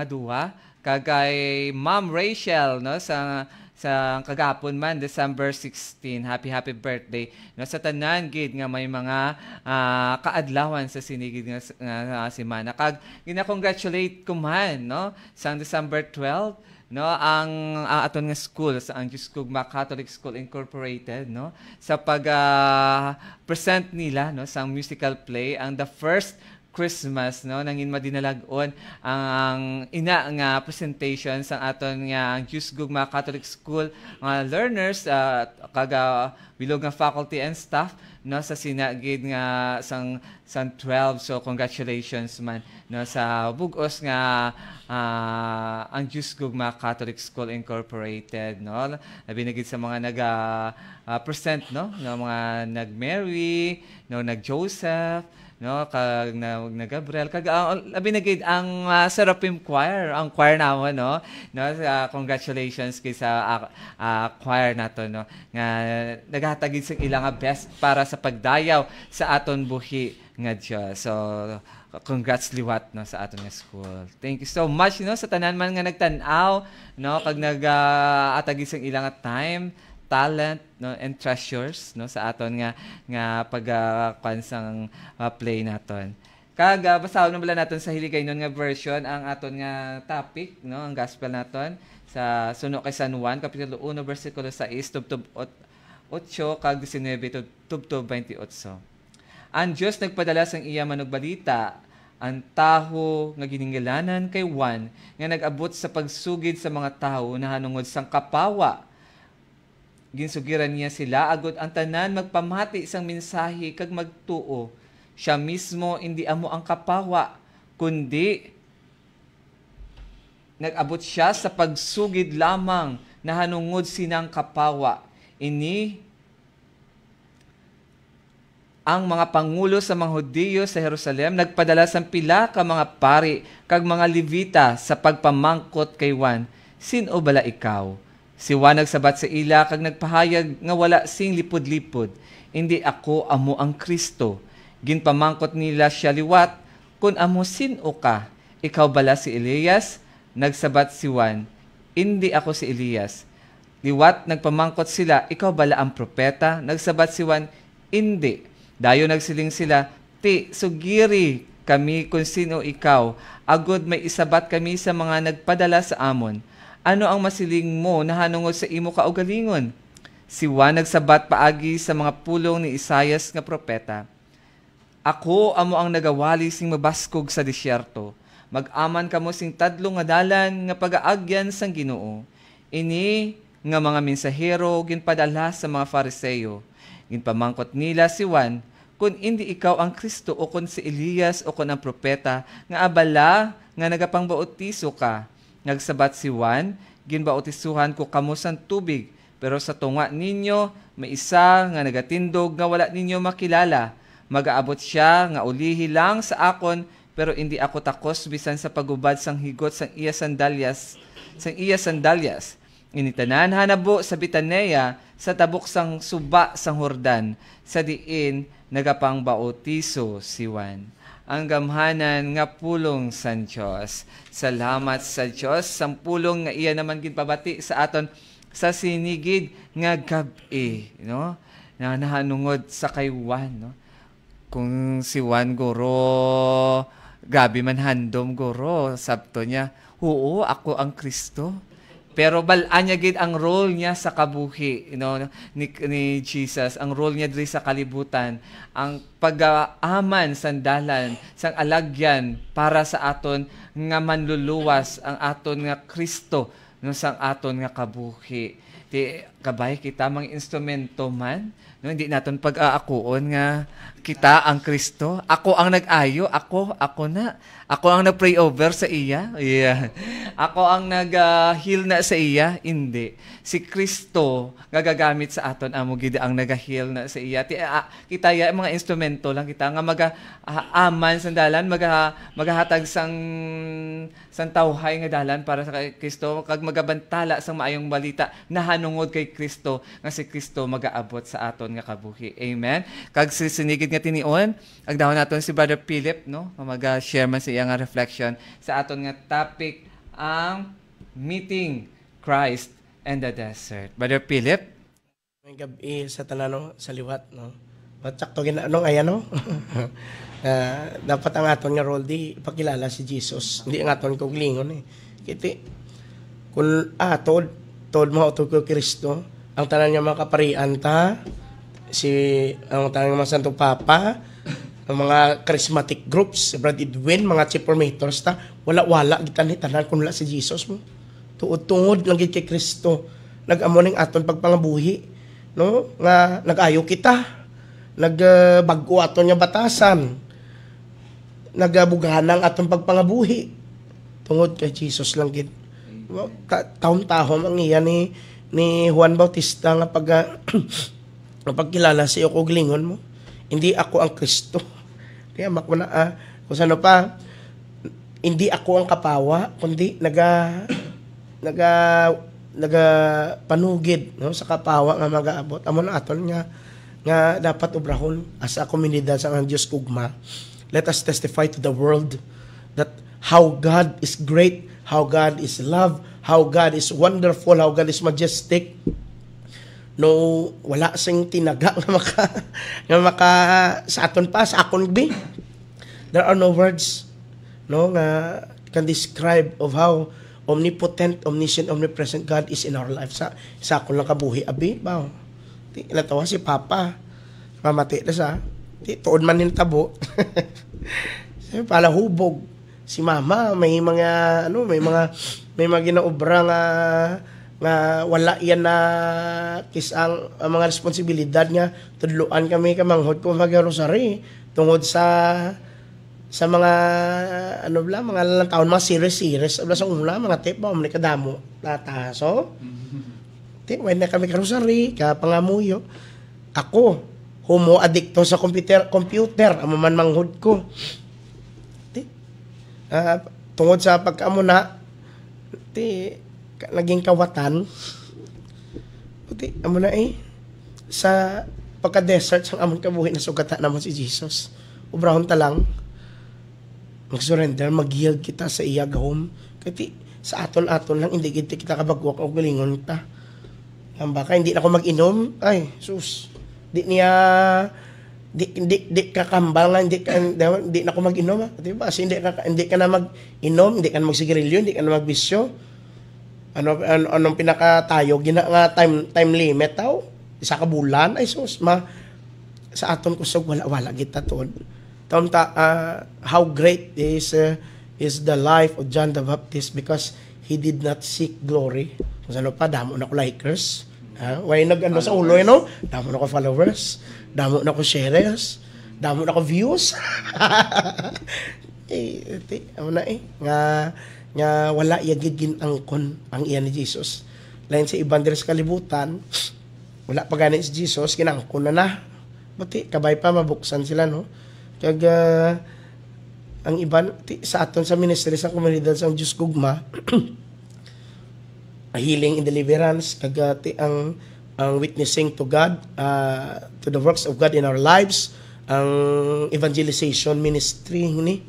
duha kagay Ma'am Rachel no sa kagapon man December 16 happy birthday no sa tanan gid nga may mga kaadlawan sa sinigid nga semana kag gina-congratulate ko man no sang December 12 no ang aton nga school sa ang Diyos Gugma Catholic School Incorporated no sa present nila no sa musical play ang The First Christmas no nangin madinalagon ang ina nga presentation sa aton nga Diyos Gugma Catholic School nga learners kaga bilog nga faculty and staff no sa sinagid nga sang 12 so congratulations man no sa bugos nga ang Diyos Gugma Catholic School Incorporated no binigid sa mga present no mga nag-Mary no nag-Joseph no kag na Gabriel kag binigid ang Seraphim Choir ang choir namon no congratulations kay sa choir nato no nga naghatagid sa ilang best para sa pagdayaw sa aton buhi nga Dios so congrats liwat no sa aton nga school. Thank you so much no sa tanan man nga nagtan-aw no kag nag-atagid sa ilang time talent no and treasures no sa aton nga pagkansang play naton. Kag basahon na naton sa Hiligaynon nga version ang aton nga topic no ang gospel naton sa suno kay San Juan kapitulo 1 bersikulo 6 tubtob 8 kag 19 tubtob 28. Ang Dios nagpadala sang iya manugbalita ang taho nga giningalanan kay Juan nga nag-abot sa pagsugid sa mga tawo na hanungod sang kapawa. Ginsugiran niya sila agud ang tanan magpamati sang mensahe kag magtuo. Siya mismo hindi amo ang kapawa kundi nag-abot siya sa pagsugid lamang na hanungod sinang kapawa. Ini ang mga pangulo sa mga Hudiyo sa Jerusalem nagpadala sang pila ka mga pari kag mga Levita sa pagpamangkot kay Juan. Sino bala ikaw? Si Juan nagsabat sa ila kag nagpahayag nga wala sing lipod-lipod. Hindi ako amo ang Kristo. Ginpamangkot nila siya liwat, kun amo sino ka? Ikaw bala si Elias? Nagsabat si Juan, hindi ako si Elias. Liwat nagpamangkot sila, ikaw bala ang propeta? Nagsabat si Juan, hindi. Dayo nagsiling sila, Ti, sugiri kami kung sino ikaw. Agod may isabat kami sa mga nagpadala sa amon. Ano ang masiling mo na hanungod sa imo kaugalingon? Si Juan nagsabat paagi sa mga pulong ni Isaias nga propeta. Ako amo ang nagawali sing mabaskog sa disyerto. Mag-aman kamo sing tadlo nga dalan nga pagaagyan sang Ginoo. Ini nga mga mensahero ginpadala sa mga Fariseo. Ginpamangkot nila si Juan kung hindi ikaw ang Kristo o kung si Elias o kung ang propeta nga abala nga nagapangbautiso ka. Nagsabat si Juan, ginbautisuhan ko kamo sang tubig, pero sa tunga ninyo may isa nga nagatindog nga wala ninyo makilala. Magaabot siya nga ulihi lang sa akon, pero hindi ako takos bisan sa pagubad sang higot sang iya sandalyas. Initanan hanabo sa Bitanea sa tabok sang suba sang Hordan, sa diin nagapangbautiso si Juan. Ang gamhanan nga pulong sa Diyos. Salamat sa Diyos sang pulong nga iya naman ginpabati sa aton sa sinigid nga gabi, no? Na nahanungod sa kay Juan, no? Kung si Juan guro gabi man handom guro, sabto niya, oo, ako ang Kristo. Pero balaan niya gid ang role niya sa kabuhi, ni Jesus, ang role niya diri sa kalibutan, ang pag-aaman sandalan, sang alagyan para sa aton nga manluluwas ang aton nga Kristo no sang aton nga kabuhi. Di kabay kita mga instrumento man, no, hindi naton pag-aakuon nga kita ang Kristo. Ako ang nag-ayo, ako na. Ako ang nag-pray over sa iya. Yeah. Ako ang nag-heal na sa iya. Hindi. Si Kristo gagagamit sa aton amo gid ang nag-heal na sa iya. Kita ya mga instrumento lang kita nga aman sandalan, magahatag sang tawhay nga dalan para sa Kristo, kag magabantala sang maayong balita na hanungod kay Kristo, nga si Kristo magaabot sa aton nga kabuhi. Amen. Kag sinigid nga tinion, agdahon naton si Brother Philip, no, mag-share man sa iyang reflection sa aton nga topic, ang meeting Christ and the desert. Brother Philip, may gabi sa tanano sa liwat, no. Matsakto ginanong ayan, no. Dapat ang aton nga role di ipakilala si Jesus, hindi ang aton kuglingon eh. Kiti kung tod mo to ko Kristo, ang tanan nga makaparian ta ang tanan nga Santo Papa, ang mga charismatic groups, Brad Edwin, mga chief formators ta, wala gitan tanan kun wala si Jesus mo. Tuod-tungod lang gid kay Kristo. Nag-amo ning aton pagpangabuhi, no? Nga nag-ayo kita. Nagbag-o aton nga batasan. Nagabugahan ang atong pagpangabuhi tungod kay Jesus lang gid. Taon-tahon ang iya ni Juan Bautista nga pagkilala sa iyo kog lingon mo. Hindi ako ang Kristo. Kaya makuna kung sano pa, hindi ako ang kapawa, kundi naga panugid, no, sa kapawa nga magaabot. Amo na aton nga dapat obrahon as a komunidad sa ang Dios kugma. Let us testify to the world that how God is great, how God is love, how God is wonderful, how God is majestic. No, wala sing tinaga nga maka sa aton pa, sa akon bi. There are no words, no, nga can describe of how omnipotent, omniscient, omnipresent God is in our life. Sa akon lang kabuhi abi ba. Natawa si Papa, mamati na sa tuod man nin tabo. Pala hubog. Si Mama may mga ginaobra nga wala yan na kisang mga responsibilidad nga tudluan kami kamanghod ko mag-rosary tungod sa mga mga taon, mga series sa una, mga tip ba mga kadamo tataso. When na kami karosary, kapangamuyo. Ako, homo adikto sa computer, ang man manghod ko. Tungod sa pagkaamuna, naging kawatan. Amo na sa pagka-desert, sang amon kabuhi na sugata naman si Jesus. Ubrahon ta lang, mag-surrender, mag-yield kita sa iya gahom. Kasi sa aton-aton lang, hindi kita kabagwak o galingon ta. Baka hindi na ako mag-inom, ay, sus, di niya di ka kambangan, hindi na ako mag-inom, diba? Kasi hindi ka na mag-inom, hindi ka na magsigarilyo, hindi ka na magbisyo. Anong pinakatayo gina nga time limit taw isa ka bulan ay sus sa aton kusog wala kita tuod. How great is the life of John the Baptist because he did not seek glory. Kung ano pa, damo na ko likers. Why nag-ano sa ulo, damo na ko followers, damo na ko shares, damo na ko views. Nga wala yagid ginangkon ang iya ni Jesus. Lain sa ibang diri sa kalibutan, wala pa gani si Jesus, kinangkon na. Buti, kabay pa mabuksan sila, no? Kag ang iban sa aton sa ministry sa komunidad sa Diyos Gugma, healing and deliverance, kagati ang witnessing to God, to the works of God in our lives, ang evangelization ministry ni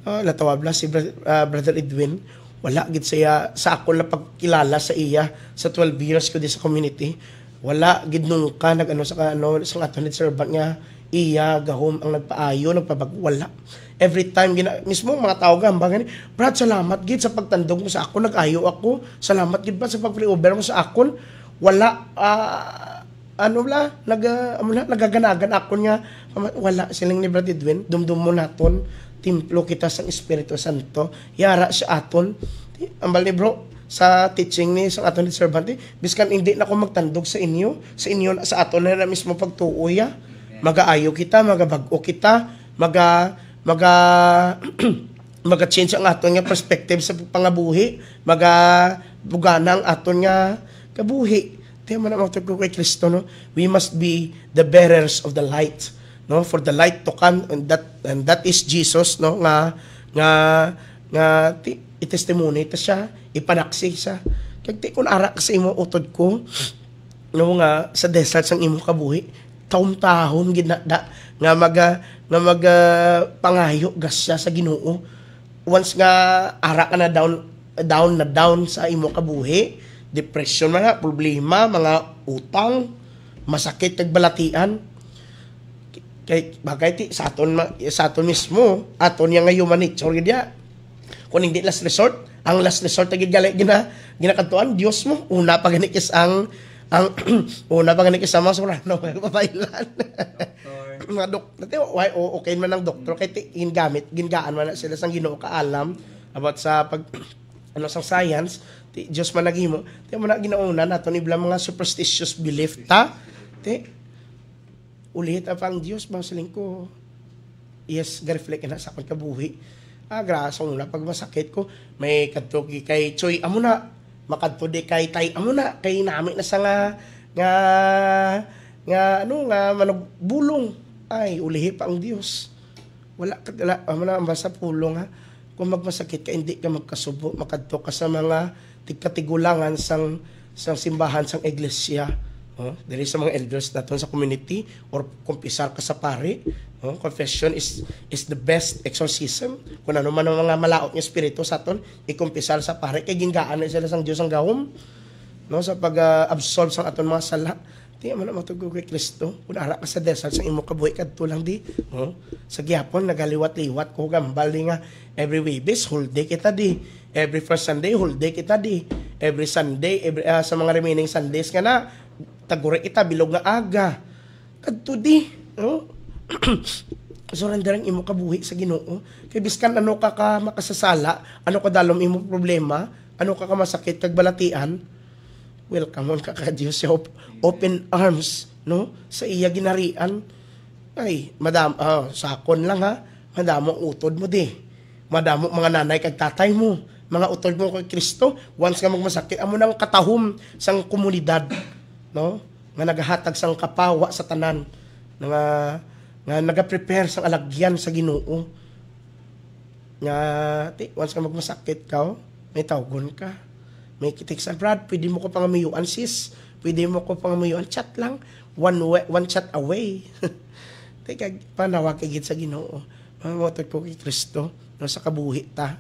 natawab lang si Brother Edwin, wala gid siya sa ako na pagkilala sa iya sa 12 years ko di sa community, wala gid nung ka nag-ano sa aton ni servant nga iya gahom ang nagpaayo nagpabagwala. Every time mismo mga tao gamba gani, Brad, salamat gid sa pagtandog mo sa ako, nag-ayo ako, salamat gid ba sa pag-pre-over mo sa akon. Wala nagaganagan ako nga wala silang ni Brad Edwin, dumdum mo naton templo kita sa Espiritu Santo, yara sa aton. Ambal ni bro sa teaching ni sa aton ni servant, biskan hindi na ako magtandog sa inyo sa aton na mismo pagtuoy, magaayo kita, magabag-o kita, maga-change ang aton nga perspective sa pangabuhi, magabuganang aton nga kabuhi. Tiyan mo na mga tagko kay Kristo, no? We must be the bearers of the light, no? For the light to come, and that is Jesus, no? Nga i-testimony ta siya, ipanaksi siya. Kag ti kun ara sa imo utod ko, no, nga sa desert sang imo kabuhi, taon-tahon gid nga pangayo gas siya sa Ginoo. Once nga ara ka na down sa imo kabuhi, depression, mga problema, mga utang, masakit kag balatian. Kay bagay ti sa aton mismo, aton nga human nature gid ya. Kung hindi last resort, ang last resort gid ginakadtuan Dios mo. Una pa gani kis ang una pa gani kis sa mga surano papailan. Mga doktor, okay man ang doktor kay gingaan man na sila sang Ginoo kaalam about sa sang science. Diyos man naghimo, ti mo na ginauna naton ibla mga superstitious belief ta. Ulit ang Dios bangsiling ko. Yes, ga-reflect na sa akong kabuhi. Grasong na pag masakit ko, may kadto kay Choy amo na, makadto di kay Tay amo na, kay nami na sa nga managbulong. Ay, ulihi pa ang Dios. Wala amo na ang basa pulong ha. Kung magmasakit ka, hindi ka magkasubo, makadto ka sa mga katigulangan sang simbahan, sang iglesia. Dili sa mga elders naton sa community or kumpisar ka sa pari. Confession is the best exorcism. Kung ano man ang mga malaot nga espiritu sa aton, ikumpisar sa pari kay gingaan na sila sang Dios ang gahom, no, sa pag-absorb sang aton mga sala. Di man matugog kay Kristo. Kung ara ka sa desert sang imo kabuhi kadto lang di. Sa gihapon nagaliwat-liwat ko gambal nga every Webes whole day kita di. Every first Sunday whole day kita di. Every Sunday sa mga remaining Sundays nga na tagure kita bilog nga aga. Kadto di, no? Surrenderang imo kabuhi sa Ginoo. Kay biskan ano ka makasasala, ano ka dalom imo problema, ano ka masakit kag balatian, welcome on ka Dios sa open arms, no? Sa iya ginarian. Ay, madam, sakon lang ha. Madamo utod mo di. Madamo mga nanay kag tatay mo, mga utod mo kay Kristo. Once nga magmasakit, amo nang katahom sang komunidad, no? Nga nagahatag sang kapawa sa tanan, nga naga-prepare sang alagyan sa Ginoo. Nga once nga magmasakit ka, may tawgon ka. May kitik sa Brad, pwede mo ko pangamuyuan sis. Pwede mo ko pangamuyuan, chat lang. One chat away. Teka, panawag kagit sa Ginoo. Mamotod ko kay Kristo, no, sa kabuhi ta.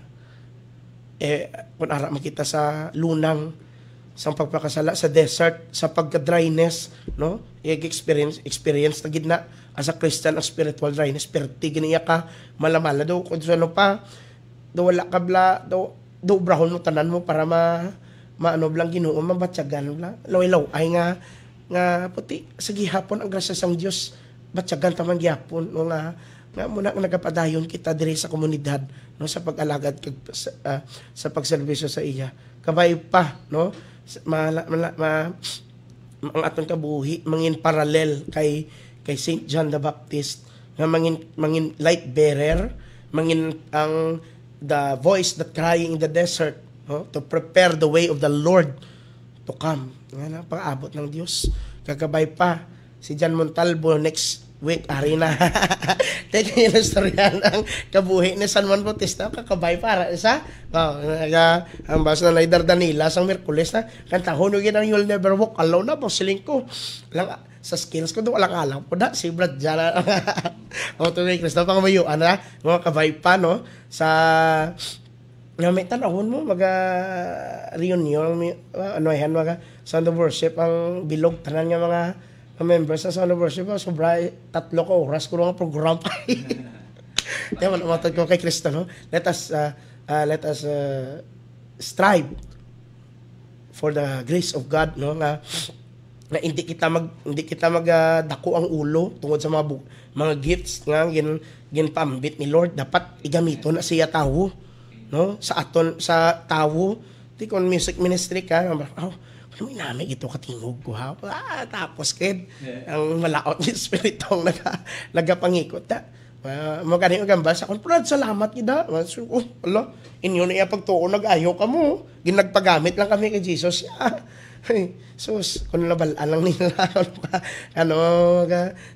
Kung ara makita sa lunang, sa pagpakasala, sa desert, sa pagka-dryness, no? Experience na gid na as a Christian, ang spiritual dryness, perti ganiya ka, malamala daw, kung ano pa, daw wala ka bla, daw brahon mo tanan mo para maano blang Ginoo, mabatyagan blang, law ay nga puti, sige hapon, ang grasya sang Diyos, batyagan tamang gyapon, no nga muna nagapadayon kita diri sa komunidad, no, sa pag-alagad sa pagserbisyo sa iya. Kabay pa, no, ang aton kabuhi mangin parallel kay Saint John the Baptist, nga mangin light bearer, mangin ang the voice that crying in the desert, no, to prepare the way of the Lord to come. Nga na pag-abot ng Dios. Kakabay pa si John Montalvo next week, ari na. Teka yung istorya ng kabuhi ni San Juan Bautista, kakabay para sa, ang basa na Laidar Danila, sang Merkules na, kanta, hunugin ang You'll Never Walk Alone na, posiling ko. Lang, sa skills ko, walang alam po na, si Brad dyan, o tuloy, Kristo, pangamayuan na, mga kabay pa, no, sa, nga may tanahon mo, reunion, ano yan, sound of worship, ang bilog, tanan nga mga members sa sound of worship, sobra 3 ka oras ko nga program pa. Kaya matag ko kay Kristo, no? Let us strive for the grace of God, no, nga hindi kita magdako ang ulo tungod sa mga gifts nga ginpambit ni Lord, dapat igamito na siya tawo, no, sa tawo. Di kon music ministry ka, may namin ito katingog ko, ha? Tapos ang malaot ni Spiritong nagapangikot na. Magaling ang gambal sa kung salamat kita. Inyo na iya pagtuo, nag-ayaw ka mo. Ginagpagamit lang kami kay Jesus. Sus, kung nabalaan lang nila,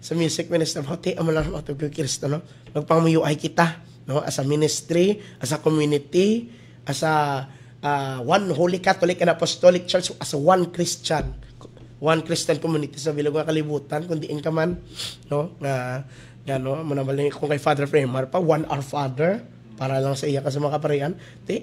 sa music ministry, amo lang ito kay Kristo, no? Magpamuyuay kita, no? As a ministry, as a community, as a one Holy Catholic and Apostolic Church, as a one Christian community sa bilog nga kalibutan, kundi ka man, no, no, manabali kung kay Father Fremar pa, one Our Father, para lang sa iya ka sa mga kaparian.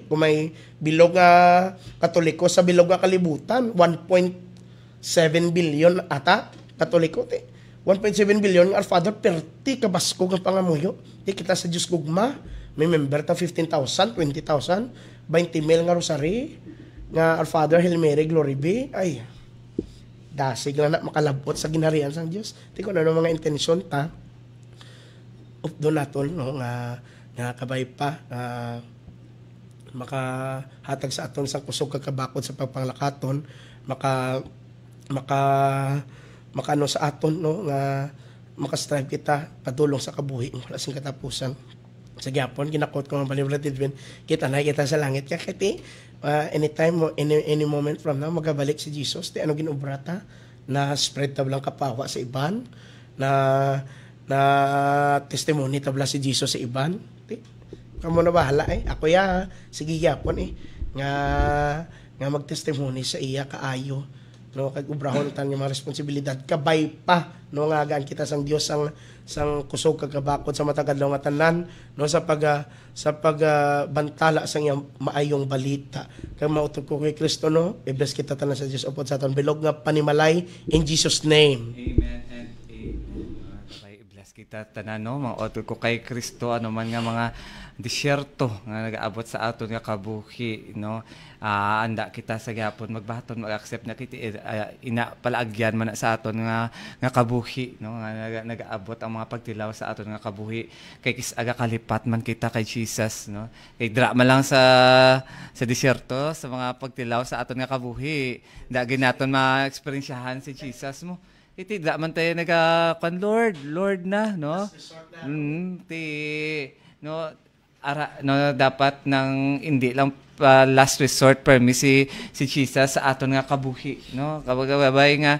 Kung may bilog nga Katoliko sa bilog nga kalibutan, 1.7 billion ata Katoliko, 1.7 billion Our Father, perti kabasko nga pangamuyo. Kita sa Diyos gugma, may member ta 15,000, 20,000, 20 mil nga rosary, nga Our Father, Hail Mary, Glory be, ay, dasig lang na makalabot sa ginharian sang Diyos. Di ko na mga intensyon ta, doon naton, no, nga kabay pa, makahatag sa aton sang kusog kakabakod sa pagpanglakaton, makano sa aton, no, nga makastrive kita, padulong sa kabuhi, wala sing katapusan. Sa gyapon, ginakot ko ng Balibratid, kita na kita sa langit. Kaya anytime, any moment from now, magabalik si Jesus. Ano ginubrata? Na spread tablang kapawa sa iban. Na testimony tabla si Jesus sa iban. Kamu na bahala Ako sige gyapon nga mag-testimony sa iya kaayo. No, kag ubrahon tan nga mga responsibilidad. Kabay pa, no, nga gaan kita sang Dios sang kusog kagabakod sa matagadlaw nga tanan, no, sa bantala sang iyang maayong balita. Kag mautog ko kay Kristo, no, i-bless kita tanan sa Dios upod sa aton bilog nga panimalay in Jesus name. Amen and amen. I-bless kita tanan, no, mautog ko kay Kristo, ano man nga mga disyerto nga nagaabot sa aton nga kabuhi, no. Anda kita sa gapon magbaton mag-accept na kita ina palaagyan man sa aton nga kabuhi, no, nga nagaabot ang mga pagtilaw sa aton nga kabuhi kay aga kalipat man kita kay Jesus, no, kay dra man lang sa disyerto sa mga pagtilaw sa aton nga kabuhi dagi naton ma-experiensyahan si Jesus mo. Iti dra man tayo Lord na, no, no, dapat nang hindi lang last resort permi si Jesus sa aton nga kabuhi, no, kabagabay nga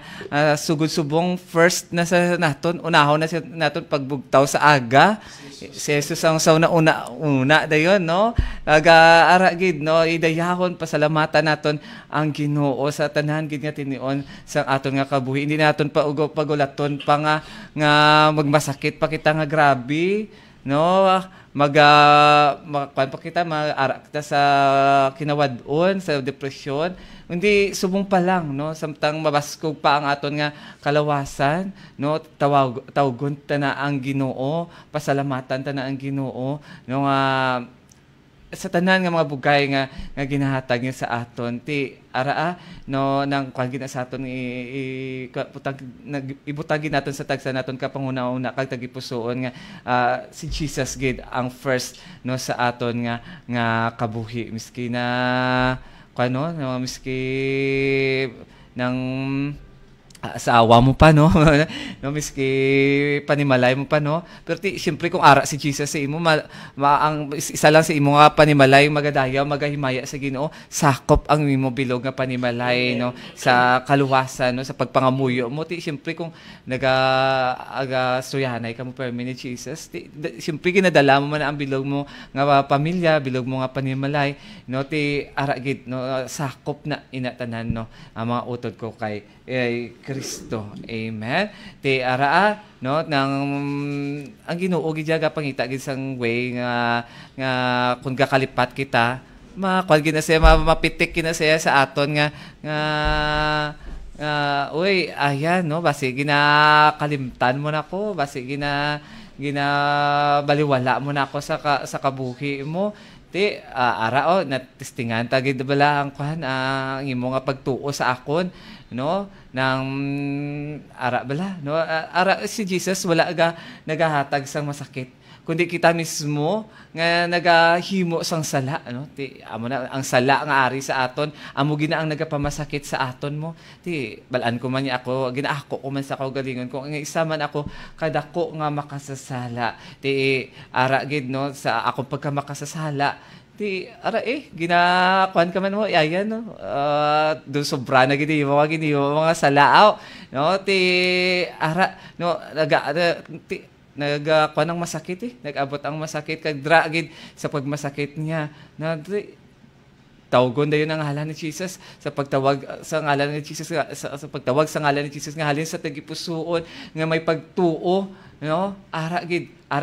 sugod-subong first na sa naton, unahon na sa naton pagbugtaw sa aga si Jesus ang sauna una dayon, no, ara gid, no, idayahon pasalamatan naton ang Ginoo sa tanan gid nga tinion sa aton nga kabuhi. Hindi naton pagulaton pa nga magmasakit pa kita nga grabe no, magkuan pa kita, mag-ara kita sa kinawadon, sa depresyon, hindi subong pa lang, no, samtang mabaskog pa ang aton nga kalawasan, no, tawgon ta na ang Ginoo, pasalamatan ta na ang Ginoo, no, sa tanan nga mga bugay nga ginahatag niya sa aton ti araa no nang kuan gina sa aton ibutagi naton sa tagsa naton kapanguna-una kag tagipusoon nga si Jesus gid ang first no sa aton nga kabuhi miski na kuno no miski nang asawa mo pa no no miski panimalay mo pa no pero siyempre kung ara si Jesus sa imo ang isa lang sa imo nga panimalay magadayaw magahimaya sa Ginoo sakop ang imo bilog nga panimalay no sa kaluwasan no sa pagpangamuyo mo siyempre kung aga suyanay ka mo permi ni Jesus siyempre ginadala mo man ang bilog mo nga pamilya bilog mo nga panimalay no ara gid no sakop na inatanan no ang mga utod ko kay Kristo. Amen. Ti araa no nang ang Ginoo gid jaga pangita gid sang way nga kun gakalipat kita makuan gid na siya mapitik kina siya sa aton nga uy ayan no basi ginakalimtan mo nako basi ginabaliwala mo nako sa kabuhi mo ti ara natistingan ta gid bala ang kuan ang imo nga pagtuo sa akon no nang ara bala no ara si Jesus wala ga nagahatag sang masakit kundi kita mismo nga nagahimo sang sala no ti amo na ang sala nga ari sa aton amo gina ang nagapamasakit sa aton mo ti balaan ko man ako ginaako ko man sa kaugalingon ko nga isa man ako kadako nga makasasala ti ara gid no sa akong pagkamakasasala ti ara ginakuan ka man mo ayan no do sobra na gid mga salaaw no ti ara no nagkuan ng masakit nag-abot ang masakit kag dragid sa pagmasakit niya na tawgon dayon ang ngalan ni Jesus sa pagtawag sa ngalan ni Jesus sa pagtawag sa ngalan ni Jesus nga halin sa tagipusoon nga may pagtuo no ara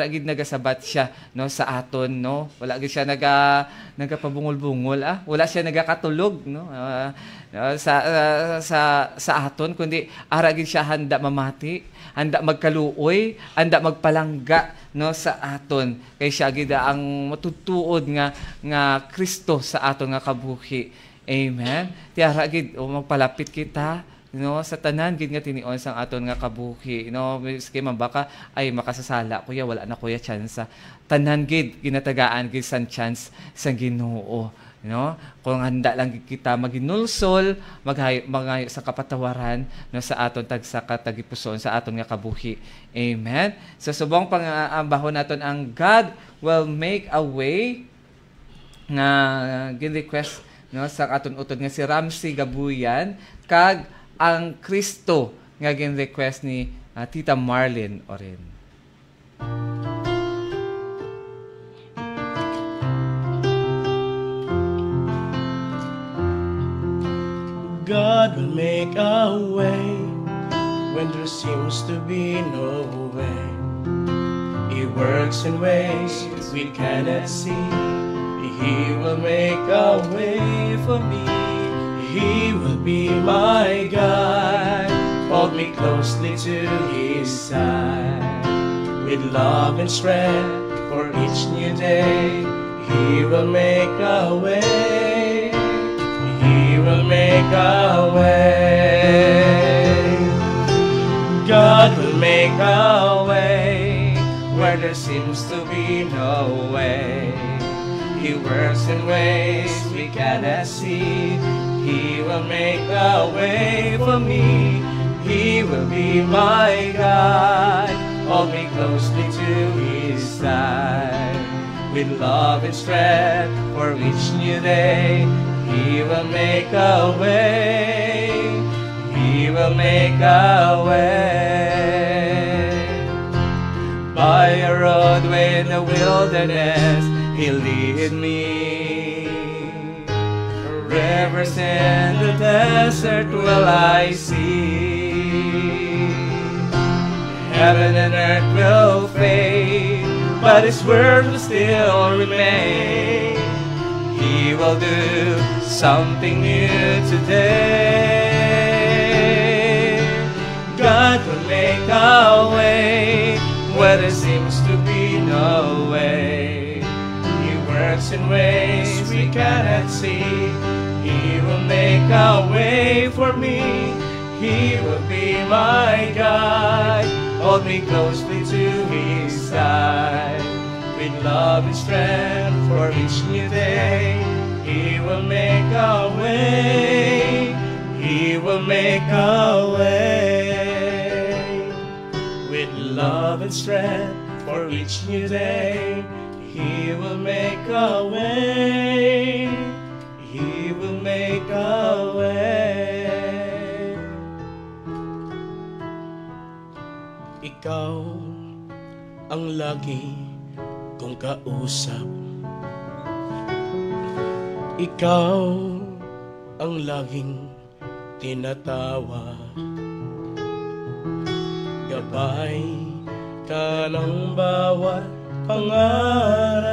gid nagasabat siya no sa aton no wala gid siya nagapabungol-bungol wala siya nagakatulog no sa aton kundi ara gid siya handa mamati handa magkaluoy handa magpalangga no sa aton kay siya gid ang matutuod nga Kristo sa aton nga kabuhi amen ti ara gid magpalapit kita no sa tanan gid nga tinion sang aton nga kabuhi no miski man baka ay makasasala kuya wala na kuya chance tanan gid ginatagaan gid sang chance sang Ginoo no kung handa lang kita maginulsol magayo sa kapatawaran no sa aton tagsa katagipuson sa aton nga kabuhi amen so subong pangambahon naton ang God will make a way nga gin-request no sa aton utod nga si Ramsey Gabuyan kag ang Kristo nga gin-request ni Tita Marlene Oren. God will make a way when there seems to be no way. He works in ways we cannot see. He will make a way for me. He will be my guide, hold me closely to His side. With love and strength for each new day, He will make a way. He will make a way. God will make a way where there seems to be no way. He works in ways we cannot see. He will make a way for me. He will be my guide, hold me closely to His side. With love and strength for each new day, He will make a way. He will make a way. By a roadway in the wilderness, He'll lead me. Rivers in the desert will I see. Heaven and earth will fade, but His word will still remain. He will do something new today. God will make a way where there seems to be no way. He works in ways we cannot see. He will make a way for me. He will be my guide. Hold me closely to His side. With love and strength for each new day, He will make a way. He will make a way. With love and strength for each new day, He will make a way. He will make a way. Ikaw ang lagi kong kausap. Ikaw ang laging tinatawag. Gabay ka ng bawat pangarap.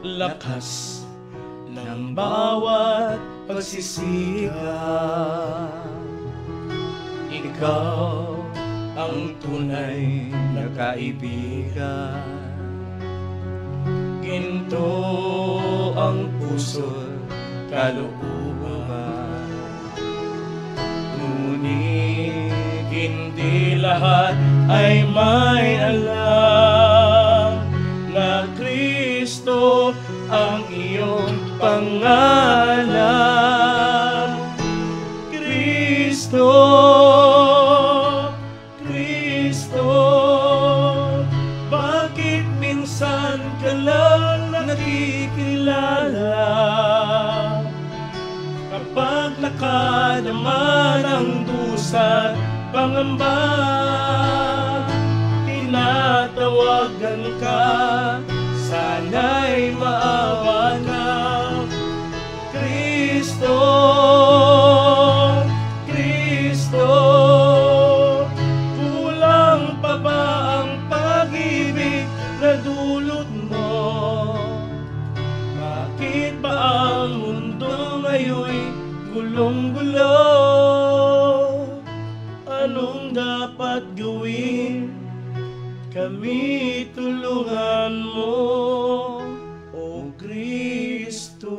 Lakas ng bawat pagsisikap. Ikaw ang tunay na kaibigan. Ginto ang puso't kalooban. Ngunit hindi lahat ay may alam na Kristo ang iyong pangalan. Kristo, Kristo, bakit minsan ka lang nakikilala? Kapag nakadaman ang dusa, pangamba, tinatawagan ka, sana'y maawa ka. Kristo, Kristo, kulang pa ba ang pag-ibig na dulot mo? Bakit ba ang mundo ngayon'y gulong-gulo? Anong dapat gawin? Kami tulungan mo, O Kristo.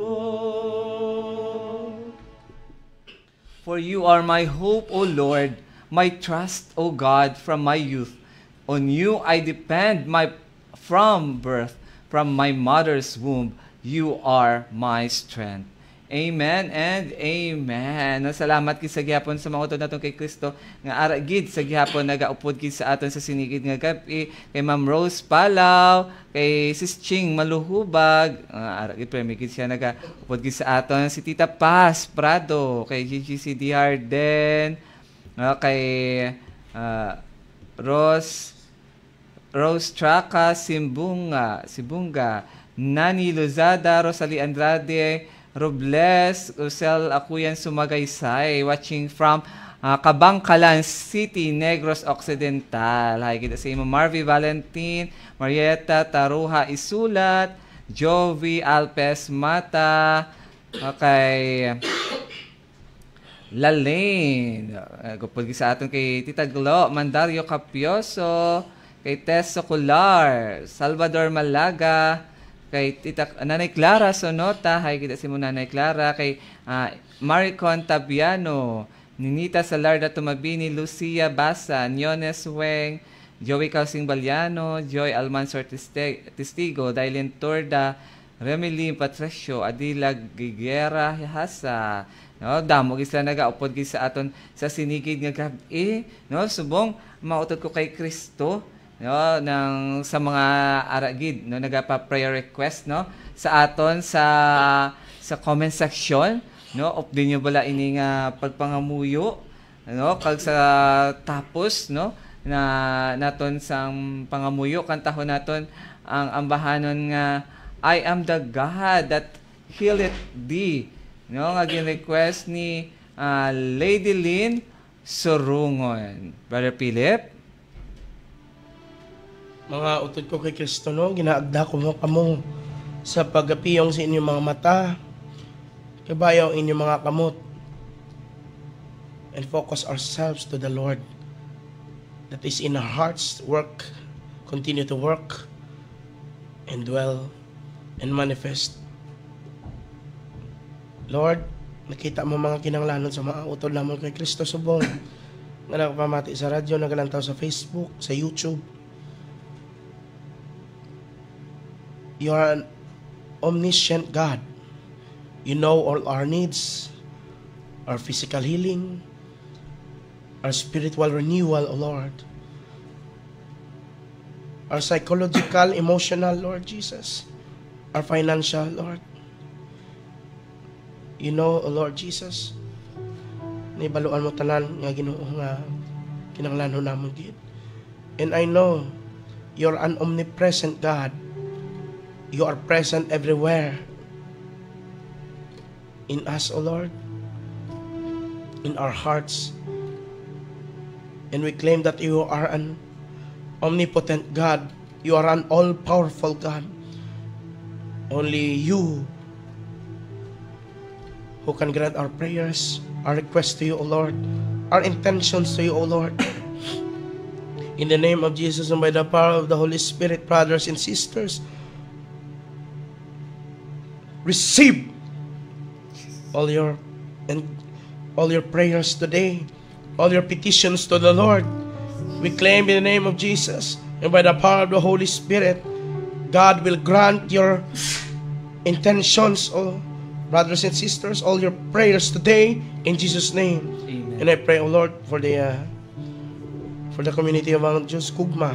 For you are my hope, O Lord, my trust, O God, from my youth. On you I depend from birth, from my mother's womb. You are my strength. Amen and amen. No, salamat gid sa gihapon sa mga utod naton kay Kristo nga ara gid sa gihapon nagaupod gid sa aton sa sinigid nga gabi kay Ma'am Rose Palaw, kay Sis Ching Maluhubag, ara gid premi gid siya nagaupod gid sa aton, si Tita Paz Prado, kay GGC Harden, kay Rose Traka Sibunga, Nani Lozada, Rosalie Andrade, Robles, Rosel Akuyan Sumagaysay, watching from Kabangkalan City, Negros Occidental. Hi, kita si Marvy Valentin, Marietta Taruha Isulat, Jovi Alpes Mata, kay Lalaine, gupod sa aton kay Tita Glo, Mandario Capioso, kay Tess Socular, Salvador Malaga, kay Tita Nanay Clara Sonota, hi kita si mo Nanay Clara, kay Maricon Tabiano, Ninita Salarda Tumabini, Lucia Basa, Nyones Weng, Joey Causing Baliano, Joy Almansor Testigo, Dailin Torda, Remily Patricio, Adila Giguera Hasa, no, damo gid sila nagaupod gid sa aton sa sinigid nga gabi, no, subong mautod ko kay Kristo, no, ng sa mga aragid, no, nagapa-prayer request, no, sa aton sa comment section, no, update nyo bala ini nga pagpangamuyo, no, kag sa tapos, no, na naton sang pangamuyo kantahon naton ang ambahanon nga I am the God that healeth thee, no, nga gin-request ni Lady Lynn Surungon. Brother Philip? Mga utod ko kay Kristo, no, ginaagda ko mo kamo sa pagapiyong sa inyong mga mata, kabayaw inyong mga kamot, and focus ourselves to the Lord that is in our hearts. Work, continue to work, and dwell, and manifest. Lord, nakita mo mga kinanglanon sa mga utod lamang kay Kristo subong. Nga nakapamati sa radyo, nagalantaw sa Facebook, sa YouTube. You are an omniscient God. You know all our needs, our physical healing, our spiritual renewal, O Lord. Our psychological, emotional, Lord Jesus. Our financial, Lord. You know, O Lord Jesus, nibaluan mo tanan nga Ginoo nga kinanglanon namon gid. And I know you're an omnipresent God. You are present everywhere in us, O Lord, in our hearts. And we claim that you are an omnipotent God. You are an all-powerful God. Only you who can grant our prayers, our requests to you, O Lord, our intentions to you, O Lord. In the name of Jesus and by the power of the Holy Spirit, brothers and sisters, receive all your prayers today, all your petitions to the Lord. We claim in the name of Jesus and by the power of the Holy Spirit, God will grant your intentions, oh brothers and sisters, all your prayers today in Jesus' name. Amen. And I pray, O Lord, for the community of Mount Diyos Kugma,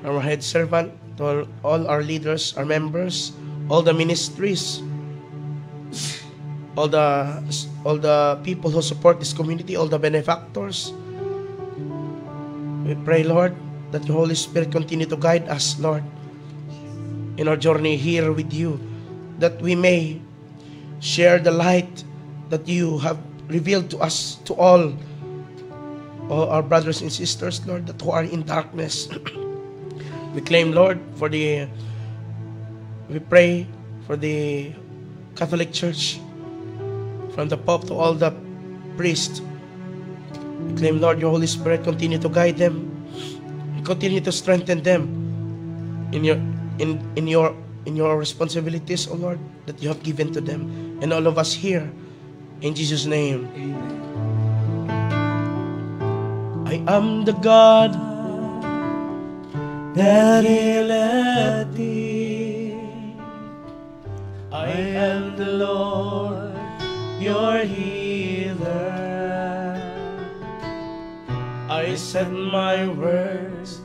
our head servant, to all our leaders, our members, all the ministries, all the people who support this community, all the benefactors. We pray, Lord, that the Holy Spirit continue to guide us, Lord, in our journey here with you, that we may share the light that you have revealed to us, to all our brothers and sisters, Lord, that who are in darkness. We claim, Lord, we pray for the Catholic Church, from the Pope to all the priests. We claim, Lord, your Holy Spirit continue to guide them, and continue to strengthen them in your responsibilities, O Lord, that you have given to them, and all of us here, in Jesus' name. Amen. I am the God that healeth thee. I am the Lord, your healer. I send my words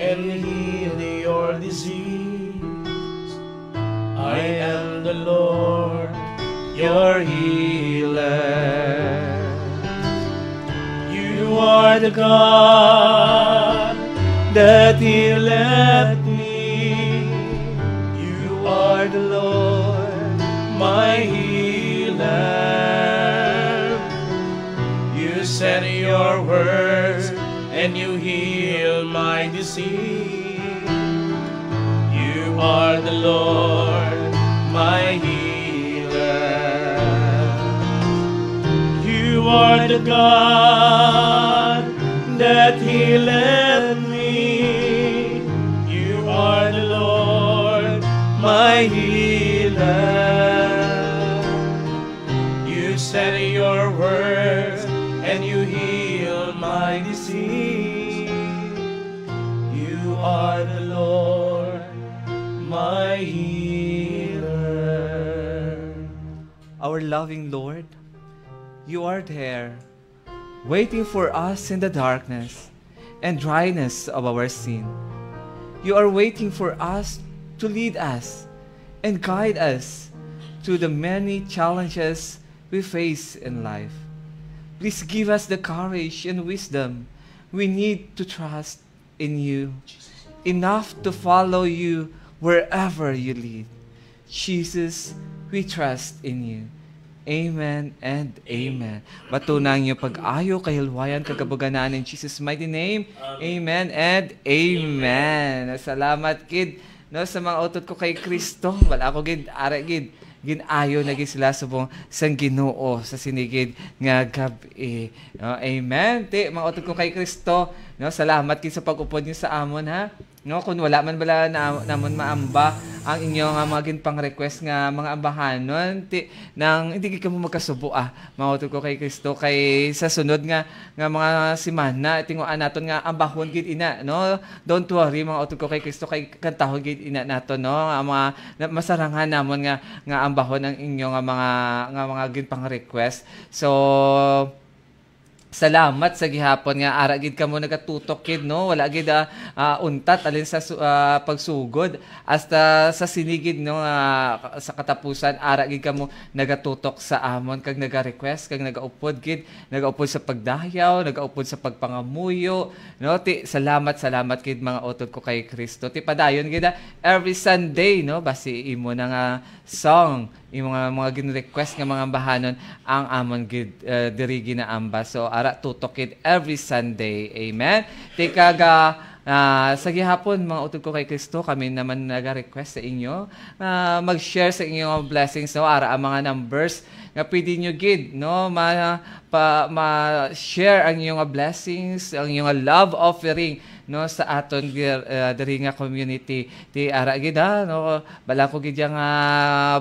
and heal your disease. I am the Lord, your healer. You are the God that healeth me. You are the Lord, my healer. You send your words and you heal my disease. You are the Lord, my healer. You are the God that healeth me. You are the Lord, my healer. You send your words and you heal my disease. You are the Lord, my healer. Our loving Lord, you are there, waiting for us in the darkness and dryness of our sin. You are waiting for us to lead us and guide us through the many challenges we face in life. Please give us the courage and wisdom we need to trust in you, enough to follow you wherever you lead. Jesus, we trust in you. Amen and amen. Batunang niyo pag-ayo, kahilwayan, kagabuganaan in Jesus' mighty name. Amen and amen. Salamat, kid. No, sa mga utot ko kay Kristo, wala ako gid, ara gid, ginayo na gid sila subong sang Ginoo sa sinigid nga gabi. No, amen. Ti, mga utot ko kay Kristo, no, salamat kid sa pag-upod niyo sa amon, ha. No, kung wala man bala namon maamba ang inyong mga ginpang request nga mga ambahanon nang hindi ka mo magkasubo mga utod ko kay Kristo kay sa sunod nga mga semana tinguan naton nga ambahon gid ina, no, don't worry mga utod ko kay Kristo kay kantahon gid ina naton, no, ang mga masarangan namon nga ambahon ang inyong mga ginpang request. So salamat sa gihapon nga ara gid kamo nagatutok kid, no, wala gid untat alin sa pagsugod hasta sa sinigid, no, sa katapusan ara gid kamo nagatutok sa amon kag naga-request kag nagaupod gid, nagaupod sa pagdayaw, nagaupod sa pagpangamuyo, no, ti salamat kid mga utod ko kay Kristo. Ti padayon gid every Sunday, no, basi imo na nga song yung mga gin-request nga mga bahanon ang amon gid diri ginaamba. So ara tutokid every Sunday. Amen. Tikaga sa gihapon mga utod ko kay Kristo, kami naman naga-request sa inyo mag-share sa inyong blessings, no, ara ang mga numbers nga pwede nyo gid, no, ma-share ang inyong blessings, ang inyong love offering, no, sa aton diri nga community. Ti ara gid no, bala ko gid nga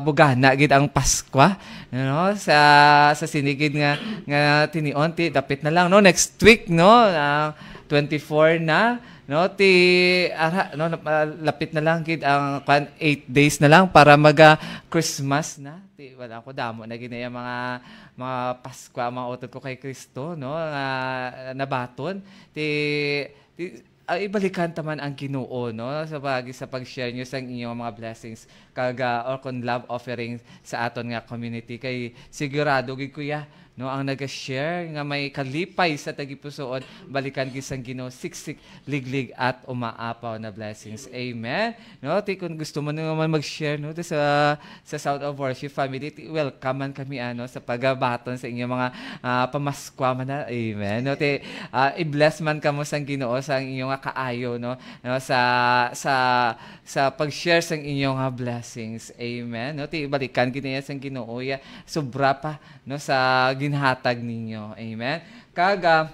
bugana gid ang Paskwa, no, sa sinigid nga tinion ti dapit na lang, no, next week, no, 24 na, no, ti ara, no, lapit na lang gid ang 8 days na lang para Christmas na. Ti wala ko damo na gid mga Paskwa mga utod ko kay Kristo, no, nabaton ti ibalikan taman ang Ginoo, no, sa pag-share nyo sa inyong mga blessings kag or kon love offering sa aton nga community kay sigurado gid kuya, no, ang naga-share nga may kalipay sa tagipusoon balikan gid sang Ginoo siksik liglig at umaapaw na blessings. Amen. No, ti kung gusto mo naman mag-share, no, sa Sound of Worship family, welcome man kami sa pagabaton sa inyong mga pamaskwa man na. Amen. No, ti i-bless man kamo sang Ginoo sang inyong kaayo, no, sa pag-share sang inyong blessings. Amen. No, ti balikan gid niya sang Ginoo ya sobra pa, no, sa ginhatag ninyo. Amen. Kaga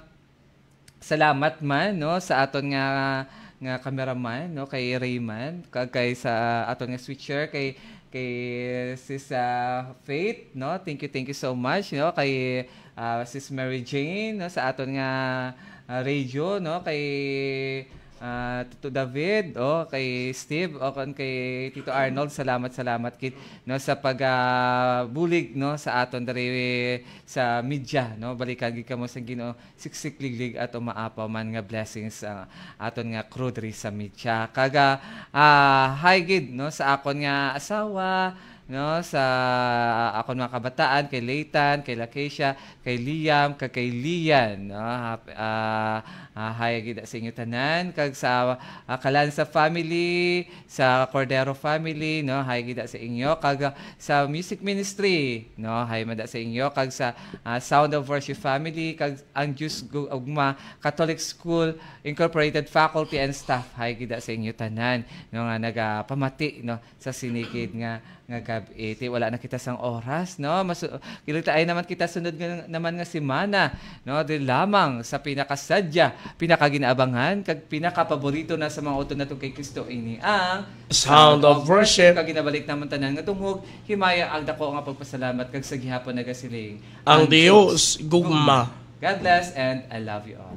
salamat man, no, sa aton nga cameraman, no, kay Raymond, kay sa aton nga switcher kay Sis Faith, no, thank you so much, no, kay Sis Mary Jane, no, sa aton nga radio, no, kay Tito David, kay Steve, kay Tito Arnold, salamat kid, no, sa pagbulig, no, sa aton diri sa media, no, balikan gid kamo sa Ginoo siksik liglig at umaapaw man nga blessings aton nga crew diri sa media. Kaga hi gid, no, sa akon nga asawa, no, sa akon mga kabataan, kay Leighton, kay Lakeisha, kay Liam, kay Lian, no, hi gid sa inyo tanan, kag sa Kalansa family, sa Cordero family, no, hi gid sa inyo, kag sa music ministry, no, hi mada sa inyo, kag sa Sound of Worship family, kag ang Diyos Gugma Catholic School Incorporated faculty and staff, hi gid sa inyo tanan, no, nga nagapamati, no, sa sinigid nga gabi. Wala na kita sang oras, no, kilita ay naman kita sunod naman nga semana, no, di lamang sa pinakasadya, pinakaginaabangan kag pinakapaborito na sa mga utod nato kay Kristo ini ang Sound of Worship. Kag ginabalik naman tanan nga tungog himaya ang dako nga pagpasalamat kag sa gihapon nagasiling Ang Dios gugma. God bless and I love you all.